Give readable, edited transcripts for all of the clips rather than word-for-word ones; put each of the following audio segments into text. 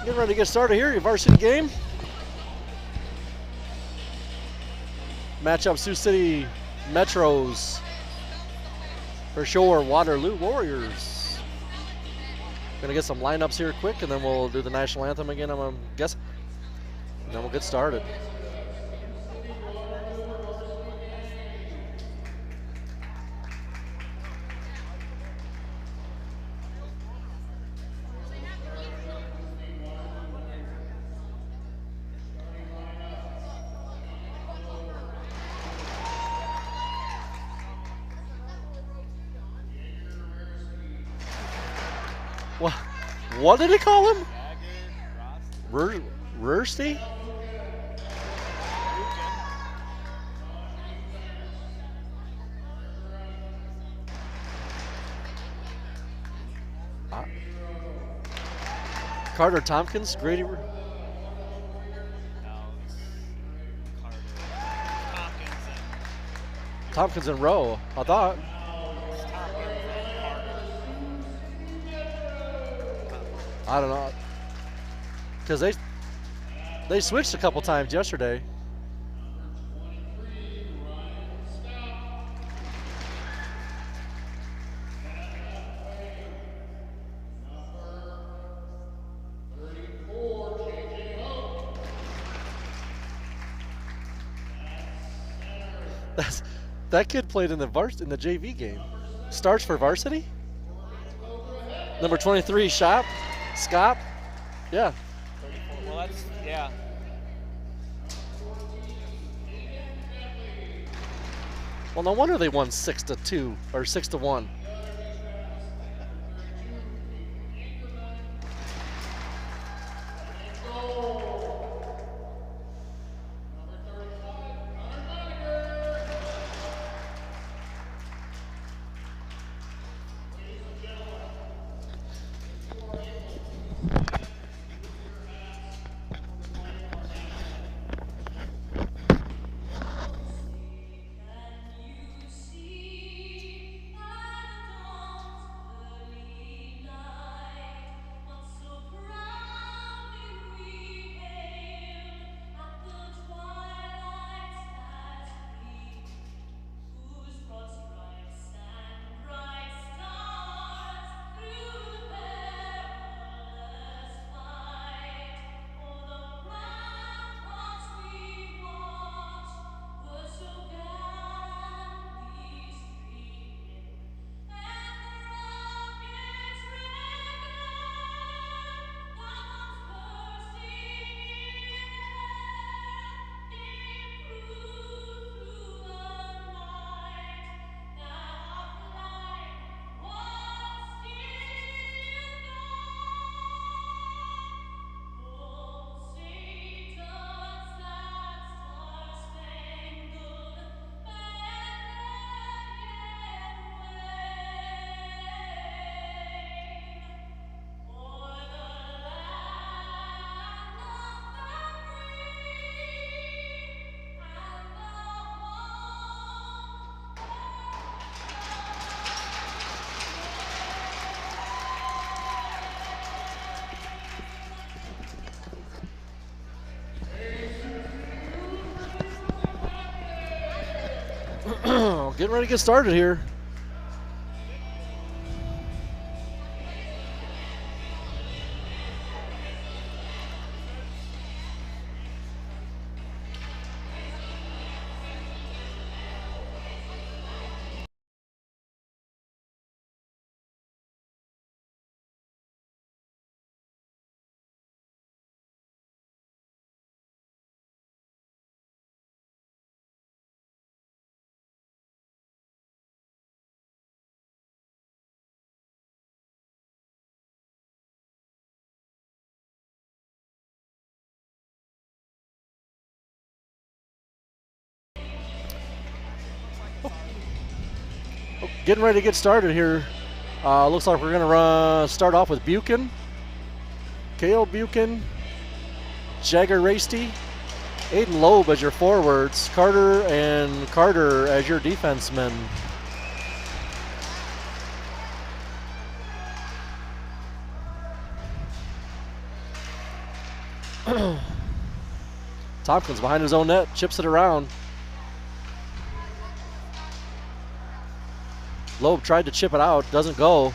Getting ready to get started here, your varsity game. Matchup Sioux City Metros for sure, Waterloo Warriors. Gonna get some lineups here quick, and then we'll do the national anthem again, I'm guessing. And then we'll get started. What did he call him? Rusty? Carter Tompkins, Grady. Tompkins and Rowe, I thought. I don't know, because they switched a couple times yesterday. That kid played in the JV game. Starts for varsity. Number 23, Scott. Yeah. 34. Well, that's, yeah. Well, no wonder they won 6-2 or 6-1. Getting ready to get started here. Getting ready to get started here. Looks like we're going to start off with Buchan, Kale Buchan, Jagger Rasty, Aiden Loeb as your forwards, Carter and Carter as your defensemen. Tompkins behind his own net, chips it around. Loeb tried to chip it out, doesn't go.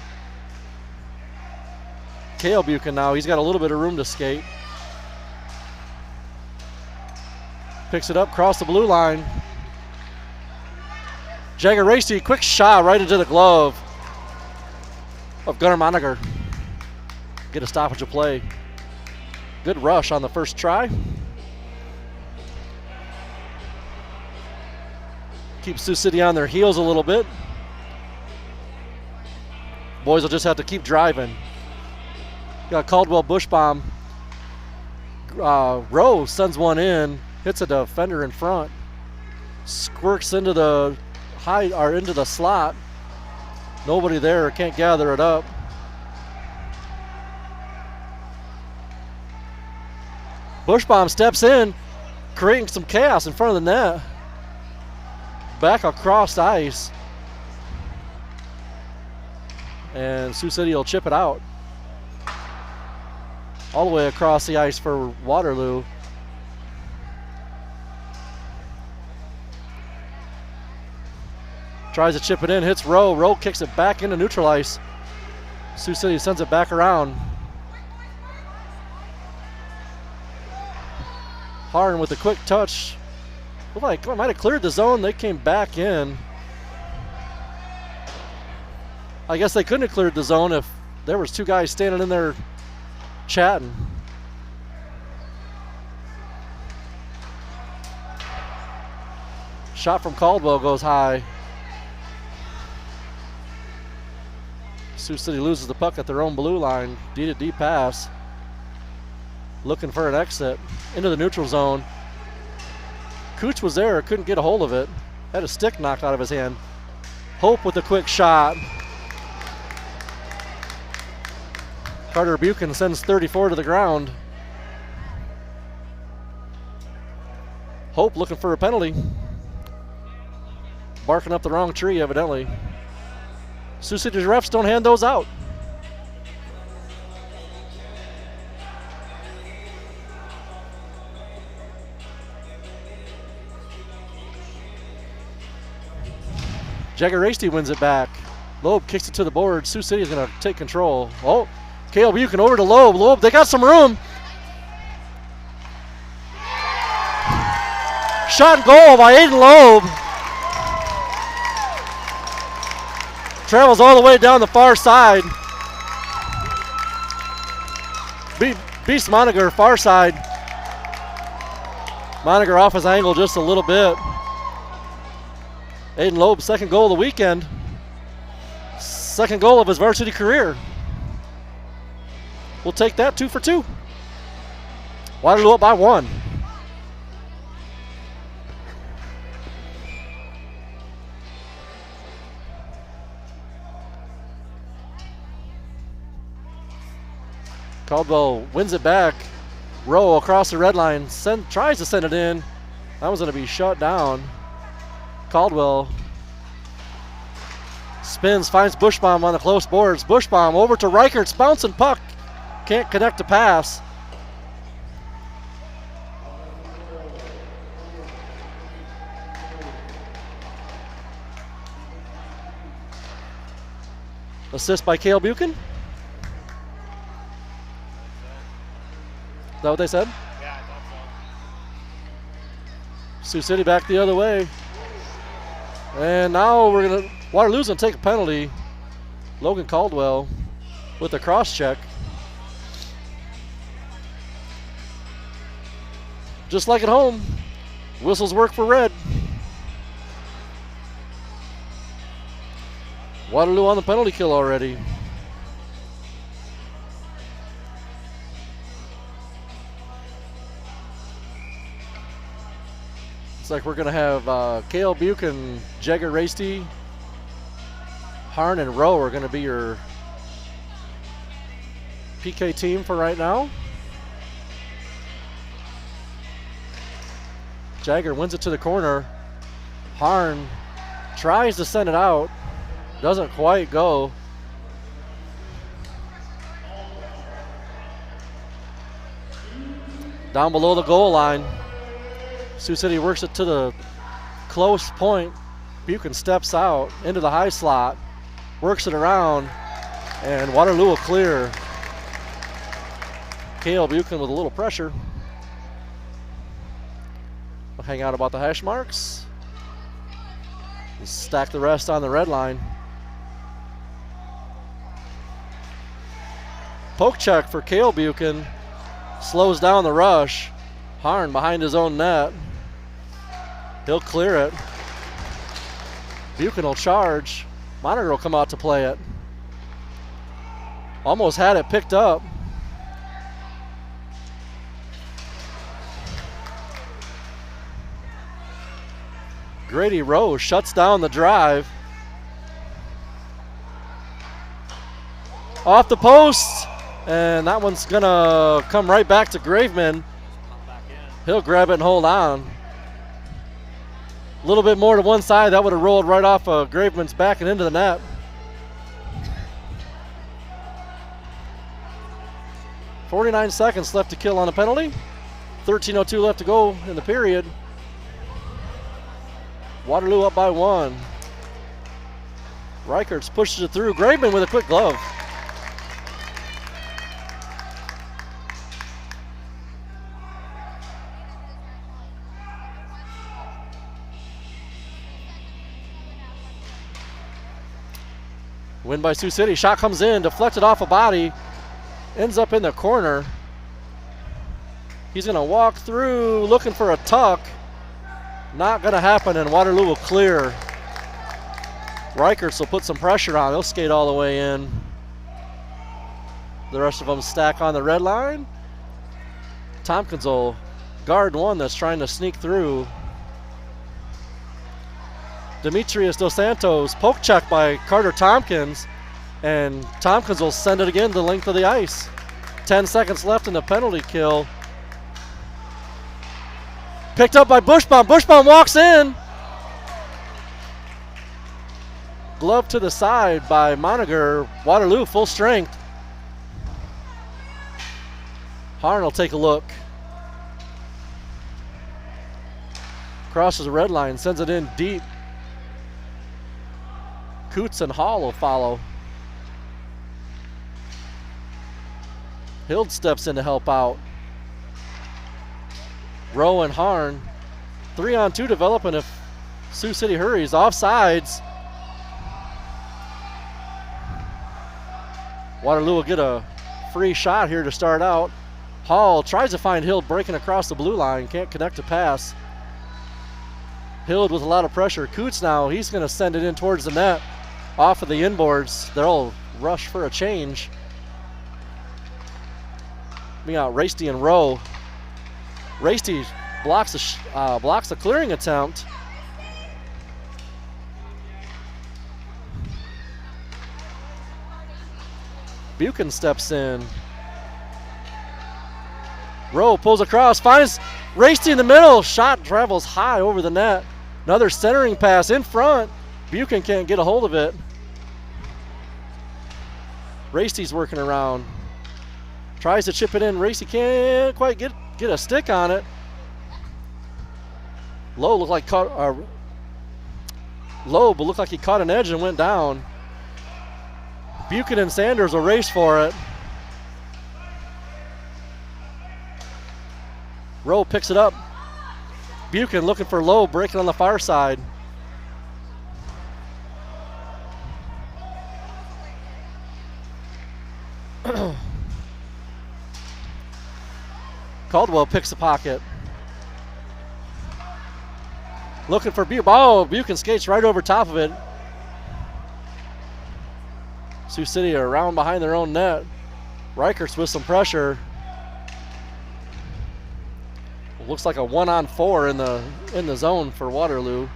Cale Buchan now, he's got a little bit of room to skate. Picks it up, cross the blue line. Jagger Racy, quick shot right into the glove of Gunnar Moniger. Get a stoppage of play. Good rush on the first try. Keep Sioux City on their heels a little bit. Boys will just have to keep driving. Got Caldwell Bushbaum. Rowe sends one in, hits a defender in front, squirts into the into the slot. Nobody there, can't gather it up. Bushbaum steps in, creating some chaos in front of the net. Back across the ice. And Sioux City will chip it out. All the way across the ice for Waterloo. Tries to chip it in, hits Rowe. Rowe kicks it back into neutral ice. Sioux City sends it back around. Harn with a quick touch. Looked like it might have cleared the zone. They came back in. I guess they couldn't have cleared the zone if there was two guys standing in there chatting. Shot from Caldwell goes high. Sioux City loses the puck at their own blue line. D-to-D pass. Looking for an exit into the neutral zone. Cooch was there, couldn't get a hold of it. Had a stick knocked out of his hand. Hope with a quick shot. Carter Buchan sends 34 to the ground. Hope looking for a penalty. Barking up the wrong tree, evidently. Sioux City's refs don't hand those out. Jagger Racy wins it back. Loeb kicks it to the board. Sioux City is going to take control. Oh, Cale Buchan over to Loeb. Loeb, they got some room. Shot and goal by Aiden Loeb. Travels all the way down the far side. Beats Moniger far side. Moniger off his angle just a little bit. Aiden Loeb, second goal of the weekend. Second goal of his varsity career. We'll take that 2 for 2. Waterloo up by 1. Caldwell wins it back. Rowe across the red line. Tries to send it in. That was going to be shut down. Caldwell spins, finds Bushbaum on the close boards. Bushbaum over to Reichert's bouncing puck. Can't connect the pass. Assist by Cale Buchan. Is that what they said? Yeah, I thought so. Sioux City back the other way. And now Waterloo's gonna take a penalty. Logan Caldwell with a cross check. Just like at home, whistles work for red. Waterloo on the penalty kill already. Looks like we're going to have Cale Buchan, Jagger Racy, Harn, and Rowe are going to be your PK team for right now. Jagger wins it to the corner. Harn tries to send it out. Doesn't quite go. down below the goal line. Sioux City works it to the close point. Buchan steps out into the high slot, works it around, and Waterloo will clear. Cale Buchan with a little pressure. We'll hang out about the hash marks. And stack the rest on the red line. Poke check for Cale Buchan. Slows down the rush. Harn behind his own net. He'll clear it. Buchan will charge. Monitor will come out to play it. Almost had it picked up. Grady Rose shuts down the drive. Off the post, and that one's gonna come right back to Graveman. He'll grab it and hold on. A little bit more to one side, that would have rolled right off of Graveman's back and into the net. .49 seconds left to kill on a penalty. 13:02 left to go in the period. Waterloo up by 1. Reichertz pushes it through. Graveman with a quick glove. Win by Sioux City. Shot comes in, deflected off a body, ends up in the corner. He's going to walk through looking for a tuck. Not going to happen, and Waterloo will clear. Reichertz will put some pressure on. He'll skate all the way in. The rest of them stack on the red line. Tompkins will guard one that's trying to sneak through. Demetrius Dos Santos poke check by Carter Tompkins, and Tompkins will send it again the length of the ice. 10 seconds left in the penalty kill. Picked up by Bushbaum. Bushbaum walks in. Glove to the side by Moniger. Waterloo full strength. Harn will take a look. Crosses the red line, sends it in deep. Coots and Hall will follow. Hild steps in to help out. Rowe and Harn. 3-on-2 developing if Sioux City hurries. Offsides. Waterloo will get a free shot here to start out. Hall tries to find Hild breaking across the blue line. Can't connect a pass. Hild with a lot of pressure. Coots now, he's going to send it in towards the net. Off of the inboards. They'll rush for a change. Coming out Rasty and Rowe. Rasty blocks the clearing attempt. Buchan steps in. Rowe pulls across, finds Rasty in the middle. Shot travels high over the net. Another centering pass in front. Buchan can't get a hold of it. Rasty's working around. Tries to chip it in. Rasty can't quite get a stick on it. Loeb looked like he caught an edge and went down. Buchan and Sanders will race for it. Rowe picks it up. Buchan looking for Loeb, breaking on the far side. Caldwell picks the pocket. Looking for Buchan. Oh, Buchan skates right over top of it. Sioux City are around behind their own net. Reichertz with some pressure. Looks like a 1-on-4 in the zone for Waterloo.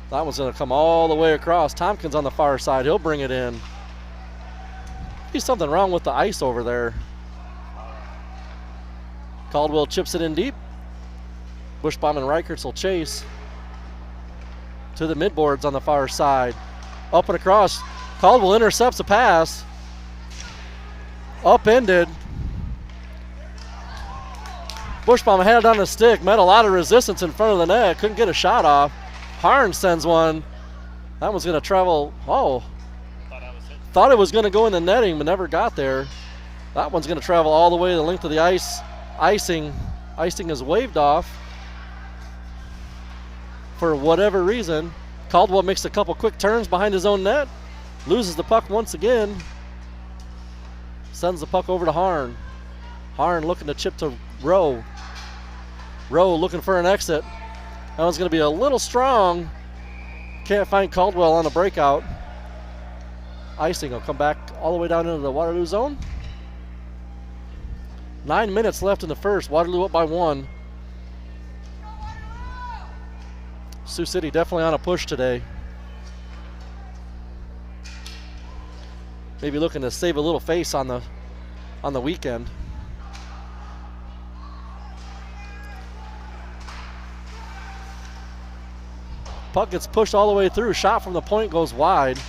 That one's going to come all the way across. Tompkins on the far side. He'll bring it in. There's something wrong with the ice over there. Caldwell chips it in deep. Bushbaum and Reichertz will chase to the midboards on the far side. Up and across. Caldwell intercepts a pass. Upended. Bushbaum had it on the stick, met a lot of resistance in front of the net, couldn't get a shot off. Harn sends one. That one's going to travel. Oh, thought it was going to go in the netting, but never got there. That one's going to travel all the way the length of the ice. Icing is waved off for whatever reason. Caldwell makes a couple quick turns behind his own net, loses the puck once again, sends the puck over to Harn. Harn looking to chip to Rowe. Rowe looking for an exit. That one's going to be a little strong. Can't find Caldwell on a breakout. Icing will come back all the way down into the Waterloo zone. 9 minutes left in the first. Waterloo up by 1. Sioux City definitely on a push today. Maybe looking to save a little face on the weekend. Puck gets pushed all the way through. Shot from the point goes wide.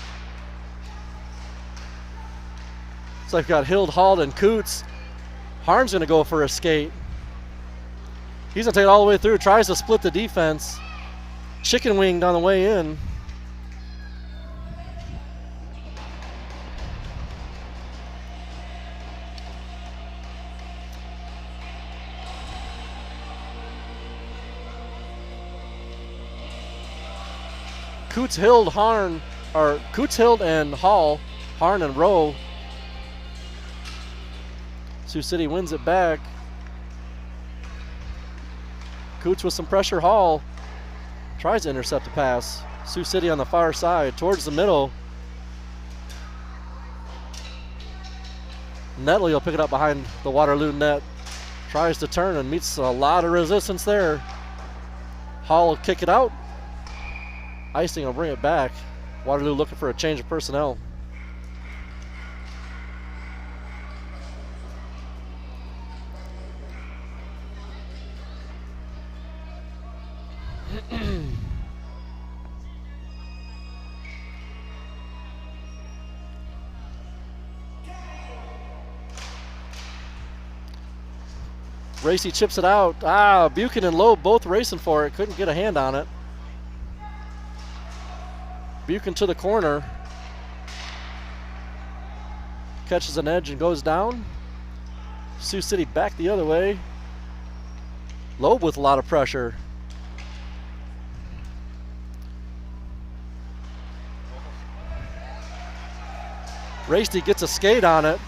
So I've got Hild, Hall, and Coots. Harn's going to go for a skate. He's going to take it all the way through. Tries to split the defense. Chicken winged on the way in. Coots, Hild, Harn, or Coots, Hild, and Hall, Harn and Rowe. Sioux City wins it back. Coots with some pressure. Hall tries to intercept the pass. Sioux City on the far side towards the middle. Netley will pick it up behind the Waterloo net. Tries to turn and meets a lot of resistance there. Hall will kick it out. Icing will bring it back. Waterloo looking for a change of personnel. Racy chips it out. Buchanan and Loeb both racing for it. Couldn't get a hand on it. Buchanan to the corner. Catches an edge and goes down. Sioux City back the other way. Loeb with a lot of pressure. Racy gets a skate on it.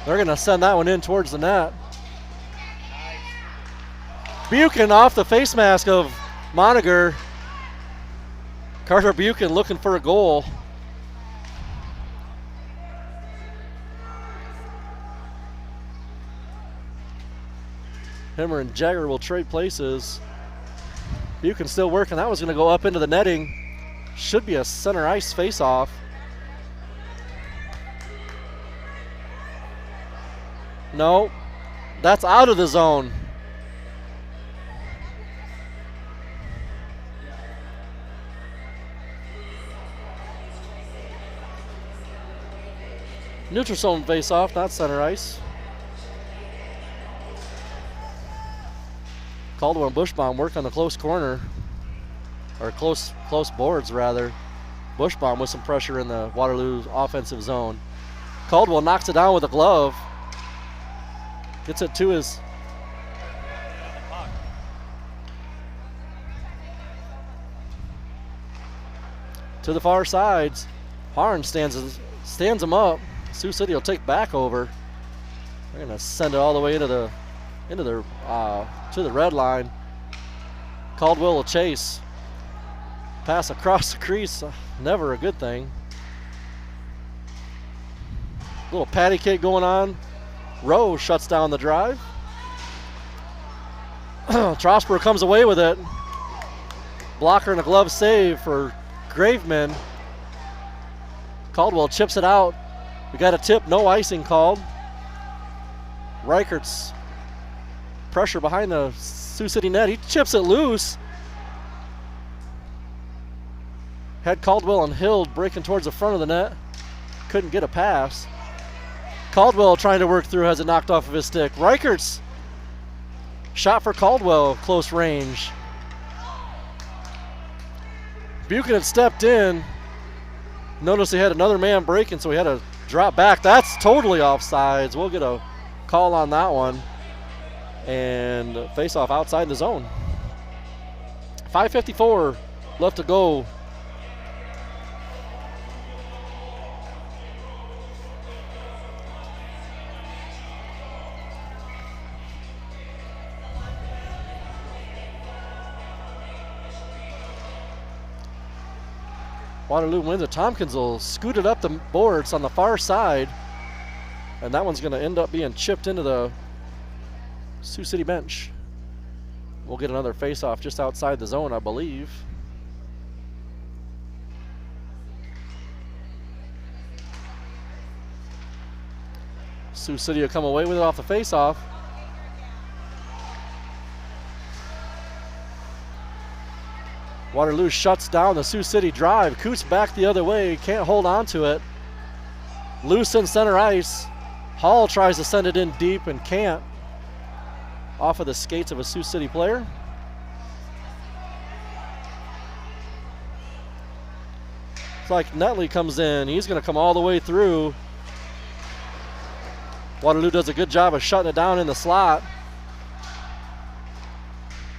They're going to send that one in towards the net. Buchanan off the face mask of Moniger. Carter Buchanan looking for a goal. Himmer and Jagger will trade places. Buchanan still working. That was going to go up into the netting. Should be a center ice face-off. No, that's out of the zone. Neutral zone face-off, not center ice. Caldwell and Bushbaum work on the close corner, or close boards rather. Bushbaum with some pressure in the Waterloo offensive zone. Caldwell knocks it down with a glove. Gets it to his. To the far sides. Harn stands him up. Sioux City will take back over. They're going to send it all the way to the red line. Caldwell will chase. Pass across the crease, never a good thing. Little patty cake going on. Rowe shuts down the drive. Trosper comes away with it. Blocker and a glove save for Graveman. Caldwell chips it out. We got a tip, no icing called. Reichert's pressure behind the Sioux City net. He chips it loose. Had Caldwell and Hild breaking towards the front of the net. Couldn't get a pass. Caldwell trying to work through, has it knocked off of his stick. Reichert's Shot for Caldwell, close range. Buchanan had stepped in. Notice he had another man breaking, so he had to drop back. That's totally offsides. We'll get a call on that one. And face off outside the zone. 5:54 left to go. Waterloo wins it. Tompkins will scoot it up the boards on the far side. And that one's going to end up being chipped into the Sioux City bench. We'll get another face-off just outside the zone, I believe. Sioux City will come away with it off the face-off. Waterloo shuts down the Sioux City drive. Coots back the other way, can't hold on to it. Loose in center ice. Hall tries to send it in deep and can't. Off of the skates of a Sioux City player. It's like Netley comes in. He's going to come all the way through. Waterloo does a good job of shutting it down in the slot.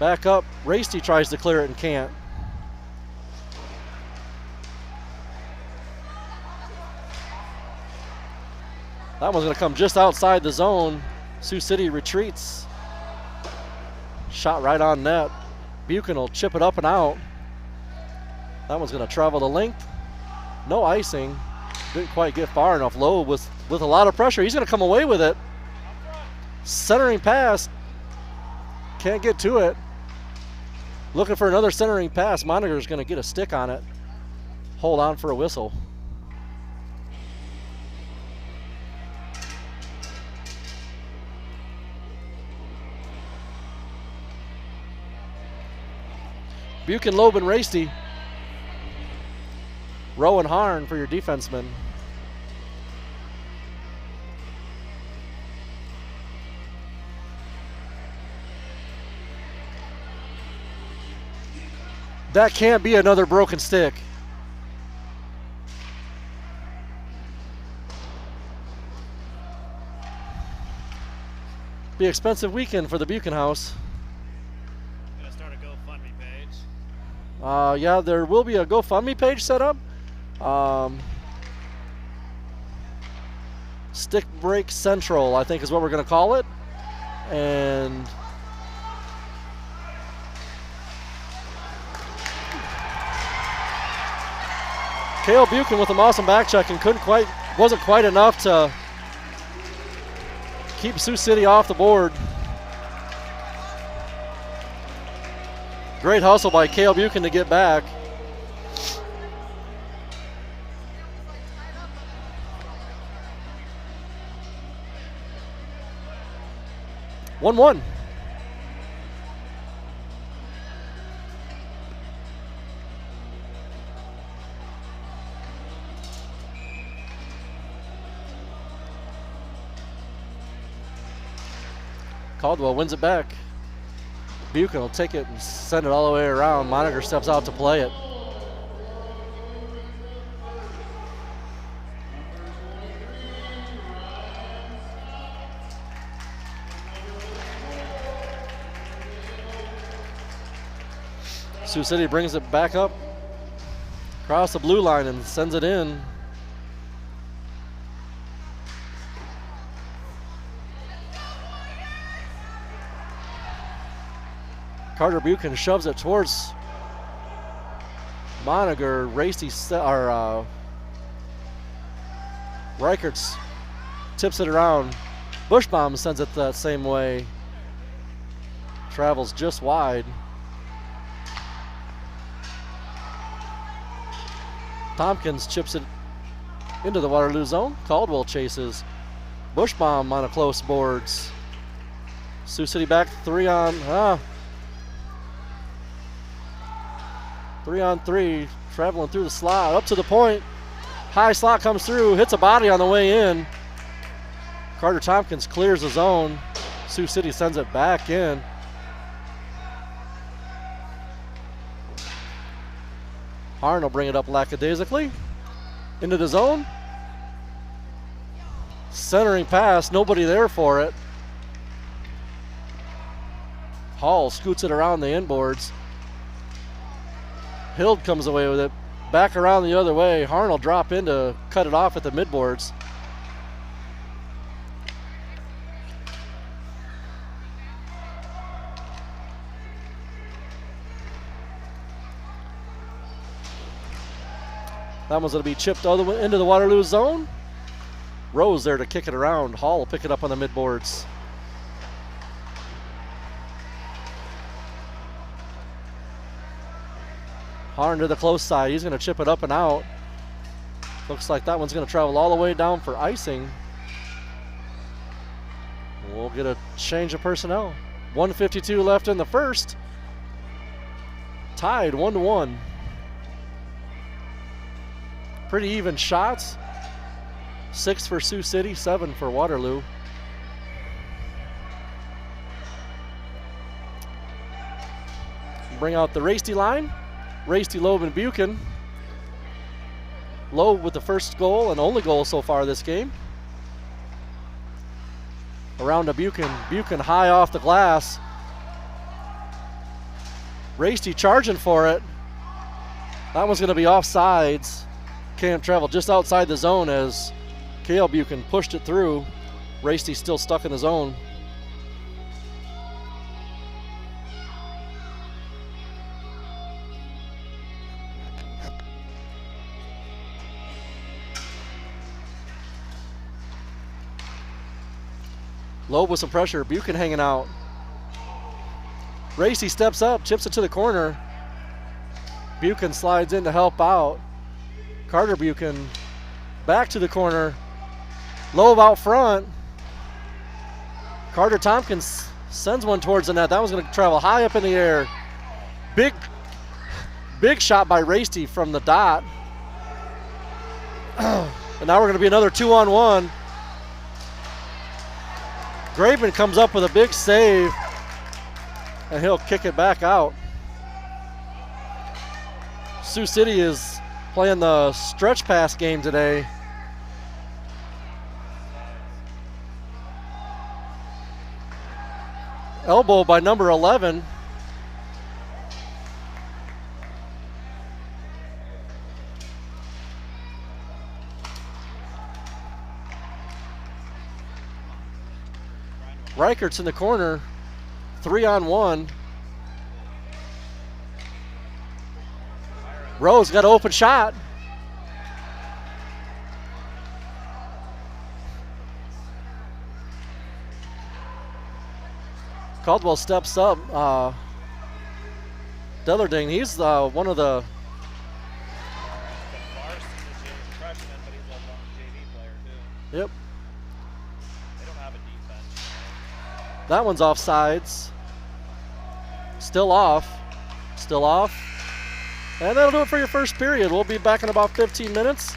Back up. Rasty tries to clear it and can't. That one's going to come just outside the zone. Sioux City retreats. Shot right on net. Buchanan will chip it up and out. That one's going to travel the length. No icing. Didn't quite get far enough. Lowe with a lot of pressure. He's going to come away with it. Centering pass. Can't get to it. Looking for another centering pass. Moniger's going to get a stick on it. Hold on for a whistle. Buchanan, Loeb, and Rasty. Rowan Harn for your defenseman. That can't be another broken stick. Be an expensive weekend for the Buchanan house. Yeah, there will be a GoFundMe page set up. Stick Break Central, I think is what we're going to call it. And Cale Buchanan with an awesome back check and wasn't quite enough to keep Sioux City off the board. Great hustle by Cale Buchanan to get back. One. Caldwell wins it back. Buchanan will take it and send it all the way around. Moniger steps out to play it. Sioux City brings it back up across the blue line and sends it in. Carter Buchanan shoves it towards Moniger. Reichertz tips it around. Bushbaum sends it that same way. Travels just wide. Tompkins chips it into the Waterloo zone. Caldwell chases. Bushbaum on a close boards. Sioux City back 3 on 3, traveling through the slot, up to the point. High slot comes through, hits a body on the way in. Carter Tompkins clears the zone. Sioux City sends it back in. Harn will bring it up lackadaisically. Into the zone. Centering pass, nobody there for it. Hall scoots it around the inboards. Hild comes away with it. Back around the other way. Harn will drop in to cut it off at the midboards. That one's going to be chipped into the Waterloo zone. Rose there to kick it around. Hall will pick it up on the midboards. Harn to the close side. He's going to chip it up and out. Looks like that one's going to travel all the way down for icing. We'll get a change of personnel. 1:52 left in the first. Tied 1-1. Pretty even shots. 6 for Sioux City, 7 for Waterloo. Bring out the Rasty line. Rasty, Loeb, and Buchan. Loeb with the first goal and only goal so far this game. Around to Buchan. Buchan high off the glass. Rasty charging for it. That one's going to be offsides. Can't travel just outside the zone as Cale Buchan pushed it through. Rasty still stuck in the zone. Loeb with some pressure. Buchan hanging out. Rasty steps up, chips it to the corner. Buchan slides in to help out. Carter Buchan back to the corner. Loeb out front. Carter Tompkins sends one towards the net. That one's going to travel high up in the air. Big shot by Rasty from the dot. And now we're going to be another 2-on-1. Graveman comes up with a big save, and he'll kick it back out. Sioux City is playing the stretch pass game today. Elbow by number 11. Reichert's in the corner, 3-on-1. Rose got an open shot. Caldwell steps up. Dellerding, he's one of the Yep. They don't have a defense. That one's offsides. Still off. Still off. And that'll do it for your first period. We'll be back in about 15 minutes.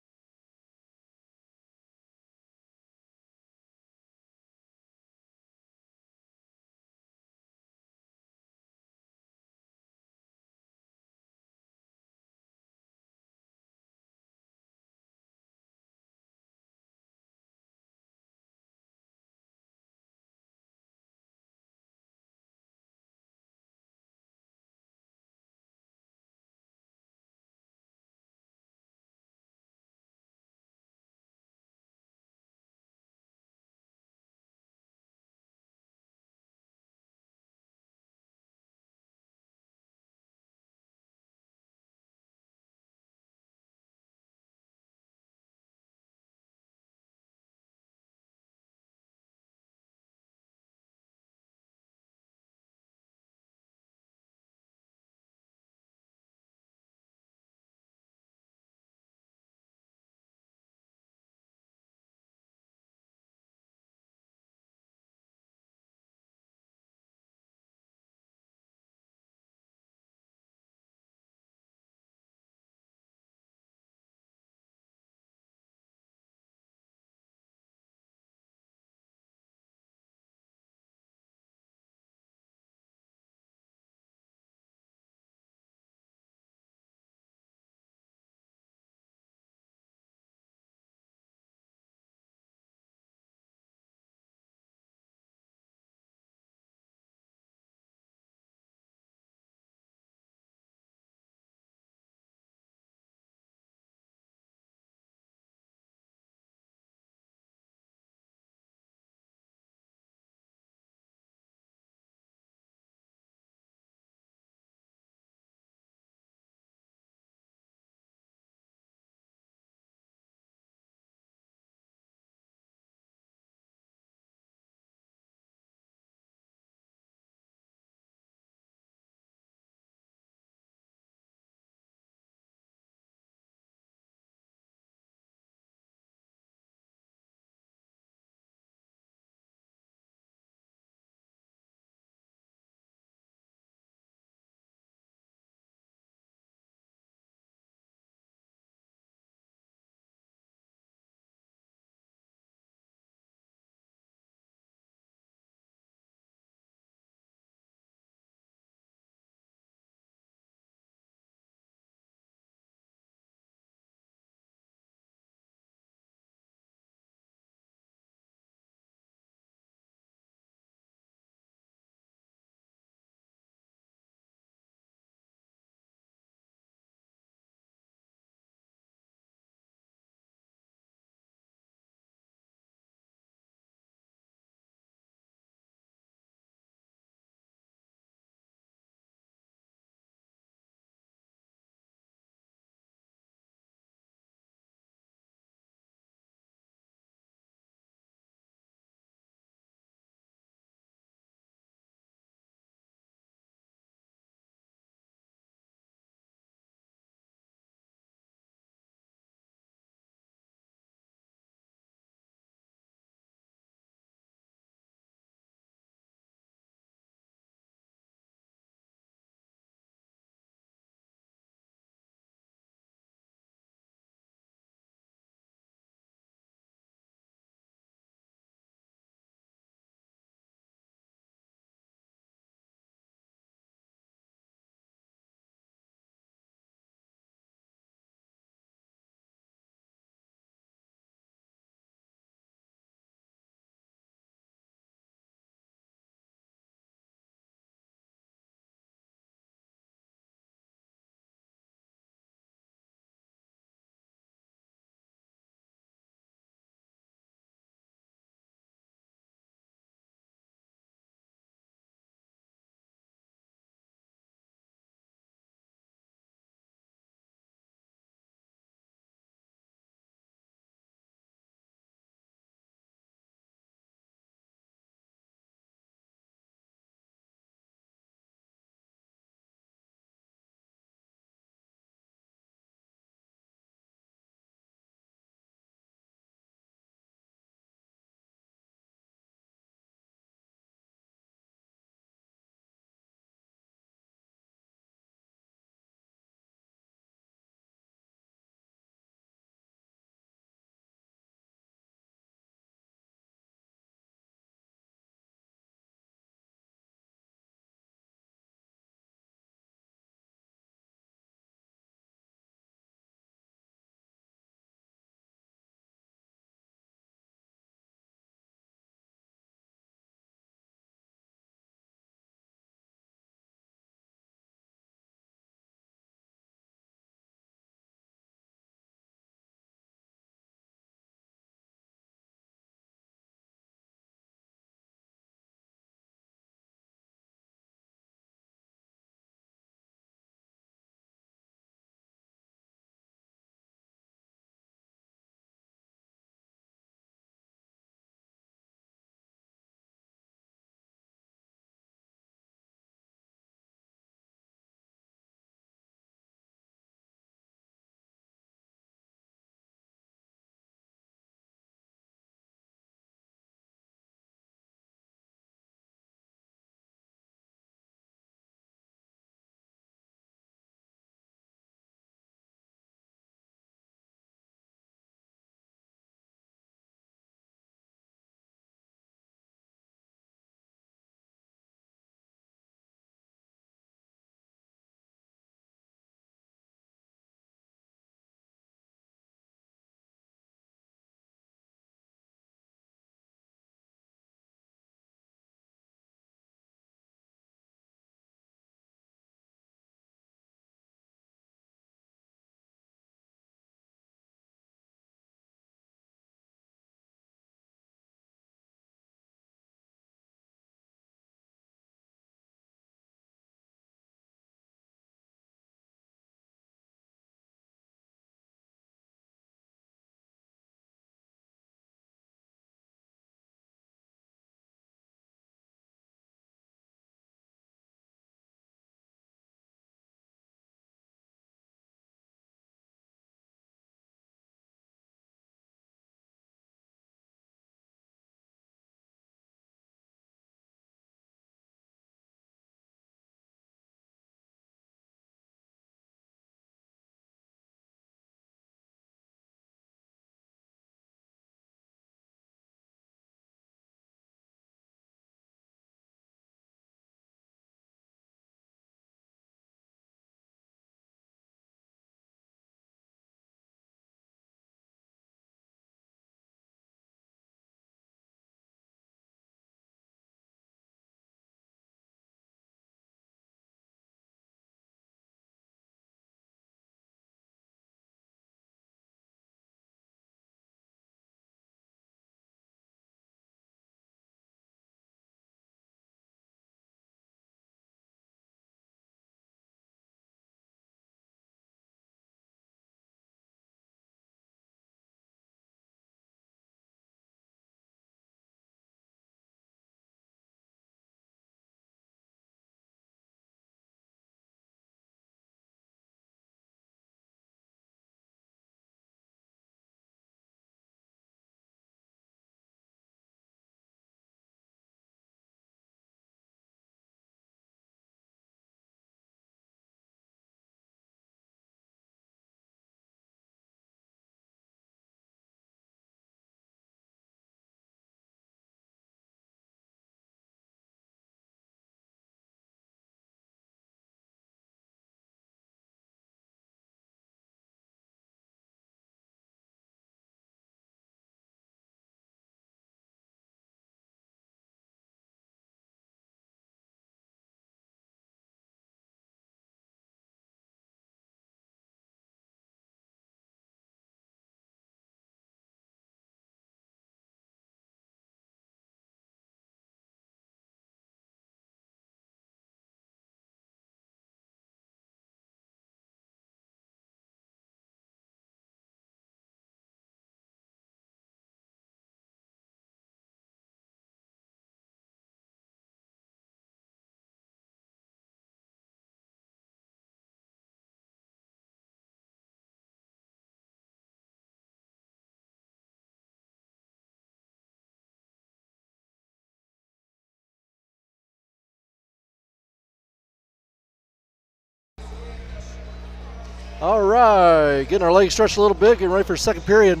All right, getting our legs stretched a little bit, getting ready for second period.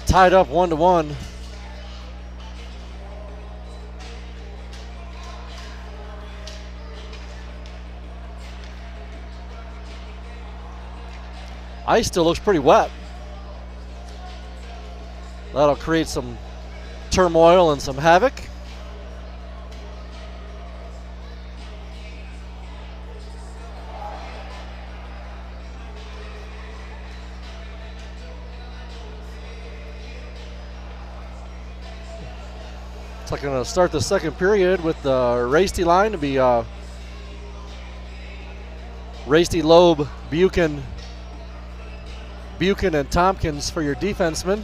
Tied up 1-1. Ice still looks pretty wet. That'll create some turmoil and some havoc. It's like going to start the second period with the Rasty line to be Rasty, Loeb, Buchan, and Tompkins for your defensemen.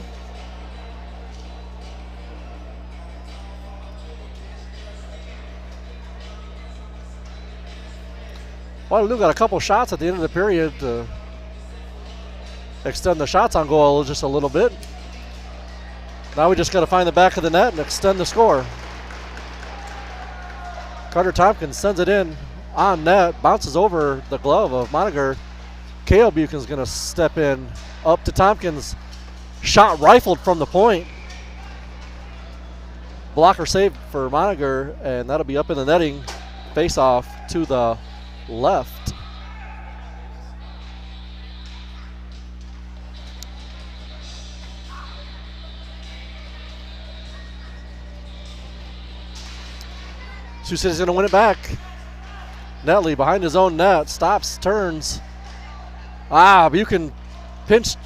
Waterloo got a couple shots at the end of the period to extend the shots on goal just a little bit. Now we just got to find the back of the net and extend the score. Carter Tompkins sends it in on net, bounces over the glove of Montague. Cale Buchan's going to step in up to Tompkins. Shot rifled from the point. Blocker save for Montague, and that'll be up in the netting. Face off to the left. Sioux City's going to win it back. Netley behind his own net, stops, turns. Buchan pinched.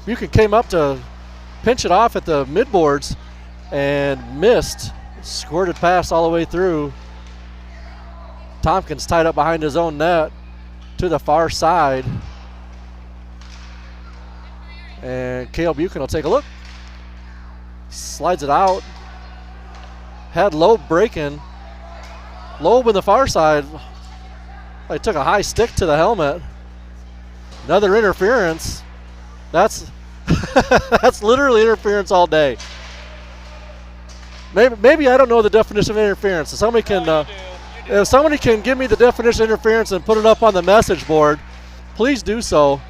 Buchan came up to pinch it off at the midboards and missed. Squirted past all the way through. Tompkins tied up behind his own net to the far side. And Cale Buchan will take a look. Slides it out. Had Loeb breaking. Loeb in the far side. They took a high stick to the helmet. Another interference. That's that's literally interference all day. Maybe I don't know the definition of interference. If somebody can, if somebody can give me the definition of interference and put it up on the message board, please do so.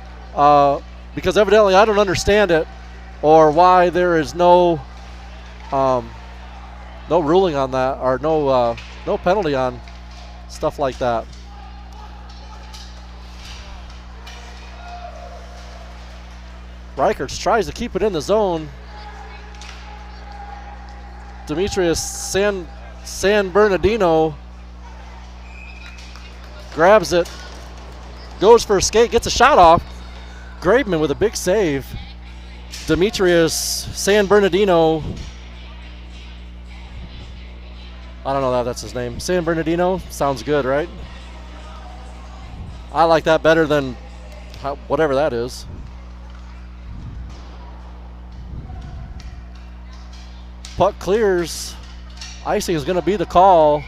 Because evidently I don't understand it, or why there is no ruling on that, or no penalty on stuff like that. Reichertz tries to keep it in the zone. Demetrius San Bernardino grabs it, goes for a skate, gets a shot off. Graveman with a big save. Demetrius San Bernardino. I don't know if that's his name. San Bernardino sounds good, right? I like that better than whatever that is. Puck clears. Icing is going to be the call.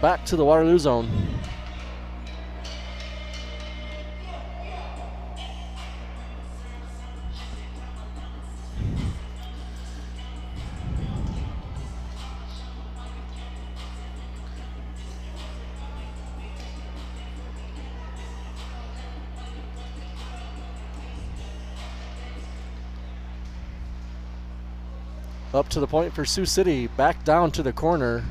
Back to the Waterloo zone. Up to the point for Sioux City, back down to the corner.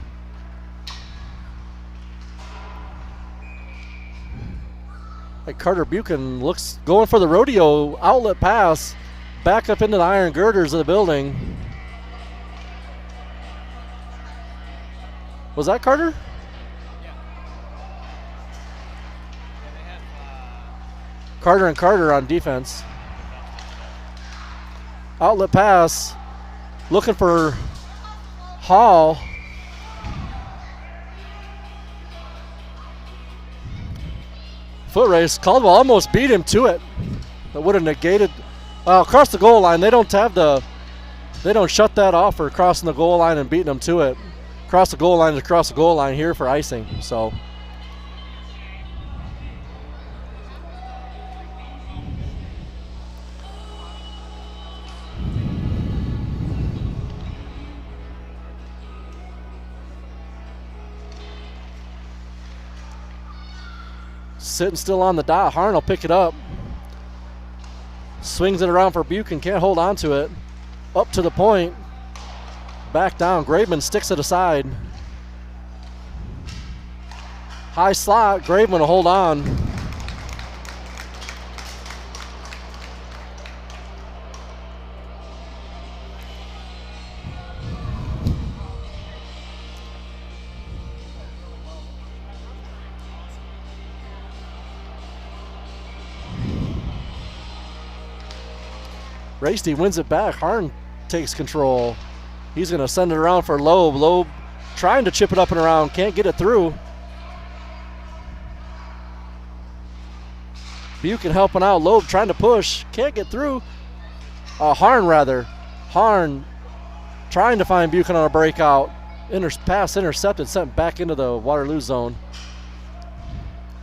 Like Carter Buchan looks going for the rodeo outlet pass, back up into the iron girders of the building. Was that Carter? Yeah. They had, Carter and Carter on defense. Outlet pass. Looking for Hall. Foot race. Caldwell almost beat him to it. That would have negated. Across the goal line, they don't shut that off for crossing the goal line and beating them to it. Across the goal line is across the goal line here for icing. So. Sitting still on the dot. Harn will pick it up. Swings it around for Buchan. Can't hold on to it. Up to the point. Back down. Graveman sticks it aside. High slot. Graveman will hold on. Rasty wins it back. Harn takes control. He's going to send it around for Loeb. Loeb trying to chip it up and around. Can't get it through. Buchan helping out. Loeb trying to push. Can't get through. Harn rather. Harn trying to find Buchan on a breakout. Pass intercepted. Sent back into the Waterloo zone.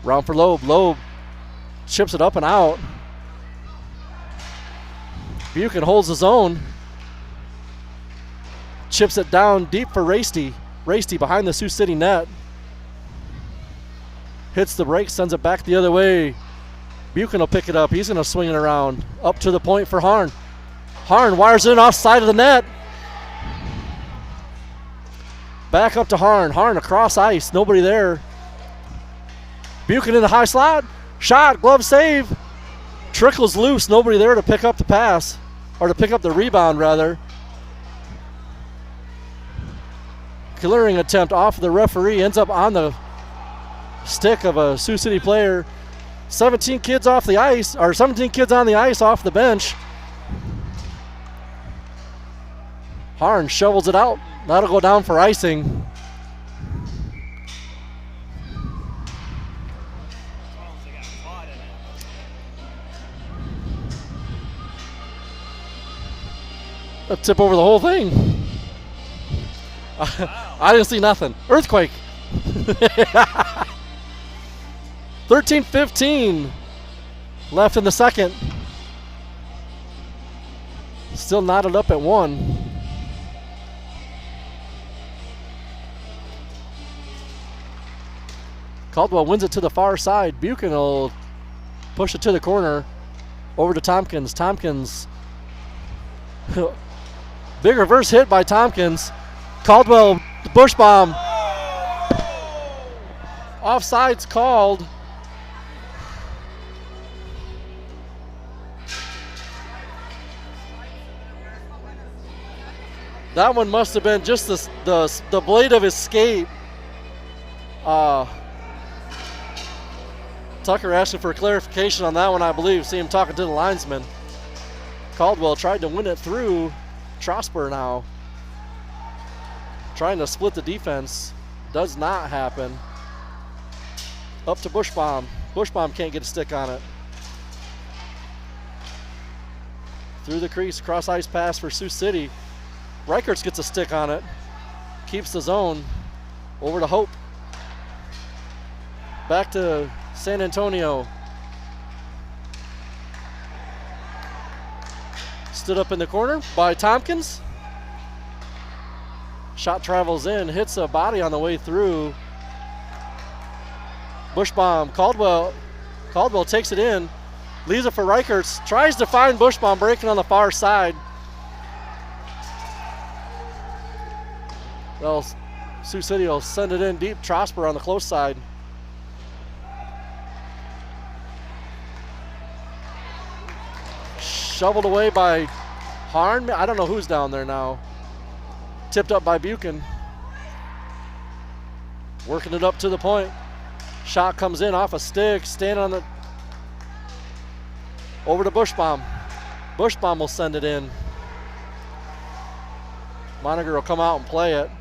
Round for Loeb. Loeb chips it up and out. Buchan holds his own. Chips it down deep for Rasty. Rasty behind the Sioux City net. Hits the break, sends it back the other way. Buchan will pick it up. He's going to swing it around. Up to the point for Harn. Harn wires it in off side of the net. Back up to Harn. Harn across ice. Nobody there. Buchan in the high slot. Shot. Glove save. Trickles loose. Nobody there to pick up the pass. Or to pick up the rebound, rather. Clearing attempt off the referee. Ends up on the stick of a Sioux City player. 17 kids off the ice. Or 17 kids on the ice off the bench. Harn shovels it out. That'll go down for icing. A tip over the whole thing. I didn't see nothing. Earthquake. 13-15 left in the second. Still knotted up at 1. Caldwell wins it to the far side. Buchan will push it to the corner. Over to Tompkins. Tompkins. Big reverse hit by Tompkins. Caldwell, the bush bomb. Offside's called. That one must have been just the blade of his skate. Tucker asking for clarification on that one, I believe. See him talking to the linesman. Caldwell tried to win it through Trosper now. Trying to split the defense. Does not happen. Up to Bushbaum. Bushbaum can't get a stick on it. Through the crease, cross ice pass for Sioux City. Reichertz gets a stick on it. Keeps the zone. Over to Hope. Back to San Antonio. Stood up in the corner by Tompkins. Shot travels in, hits a body on the way through. Bushbaum, Caldwell takes it in, leaves it for Reichertz, tries to find Bushbaum breaking on the far side. Well, Sioux City will send it in deep. Trosper on the close side. Shoveled away by Harn. I don't know who's down there now. Tipped up by Buchan. Working it up to the point. Shot comes in off a stick. Standing on the... Over to Bushbaum. Bushbaum will send it in. Moniger will come out and play it.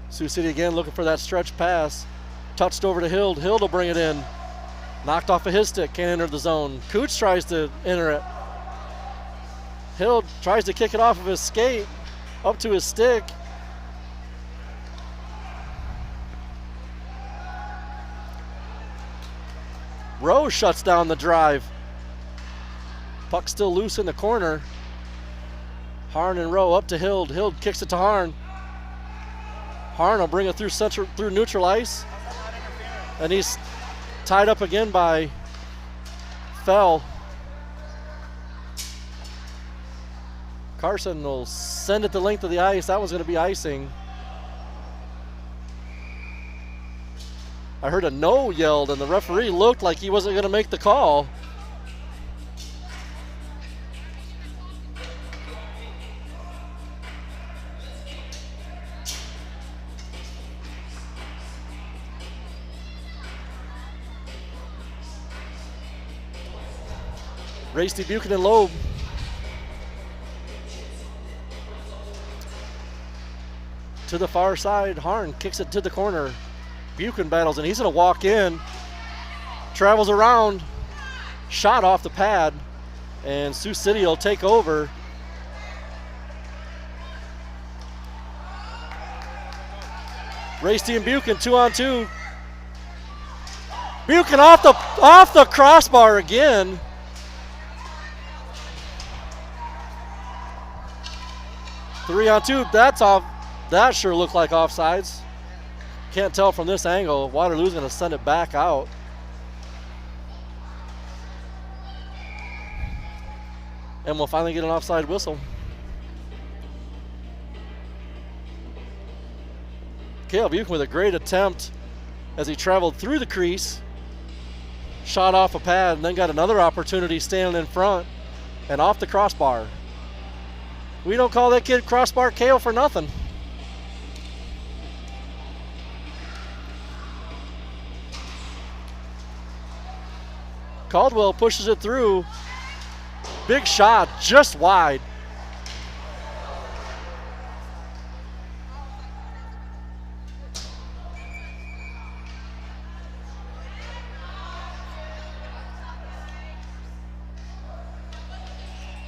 Sioux City again looking for that stretch pass. Touched over to Hild. Hild will bring it in. Knocked off of his stick, can't enter the zone. Cooch tries to enter it. Hild tries to kick it off of his skate, up to his stick. Rowe shuts down the drive. Puck still loose in the corner. Harn and Rowe up to Hild. Hild kicks it to Harn. Harn will bring it through neutral ice. And he's tied up again by Fell. Carson will send it the length of the ice. That was going to be icing. I heard a no yelled, and the referee looked like he wasn't going to make the call. Rasty, Buchanan, Loeb. To the far side, Harn kicks it to the corner. Buchanan battles, and he's going to walk in. Travels around. Shot off the pad, and Sioux City will take over. Rasty and Buchanan 2-on-2. Buchanan off the crossbar again. Three on two, that's off. That sure looked like offsides. Can't tell from this angle. Waterloo's going to send it back out. And we'll finally get an offside whistle. Cale Buchanan with a great attempt as he traveled through the crease. Shot off a pad and then got another opportunity standing in front and off the crossbar. We don't call that kid crossbar Cale for nothing. Caldwell pushes it through. Big shot, just wide.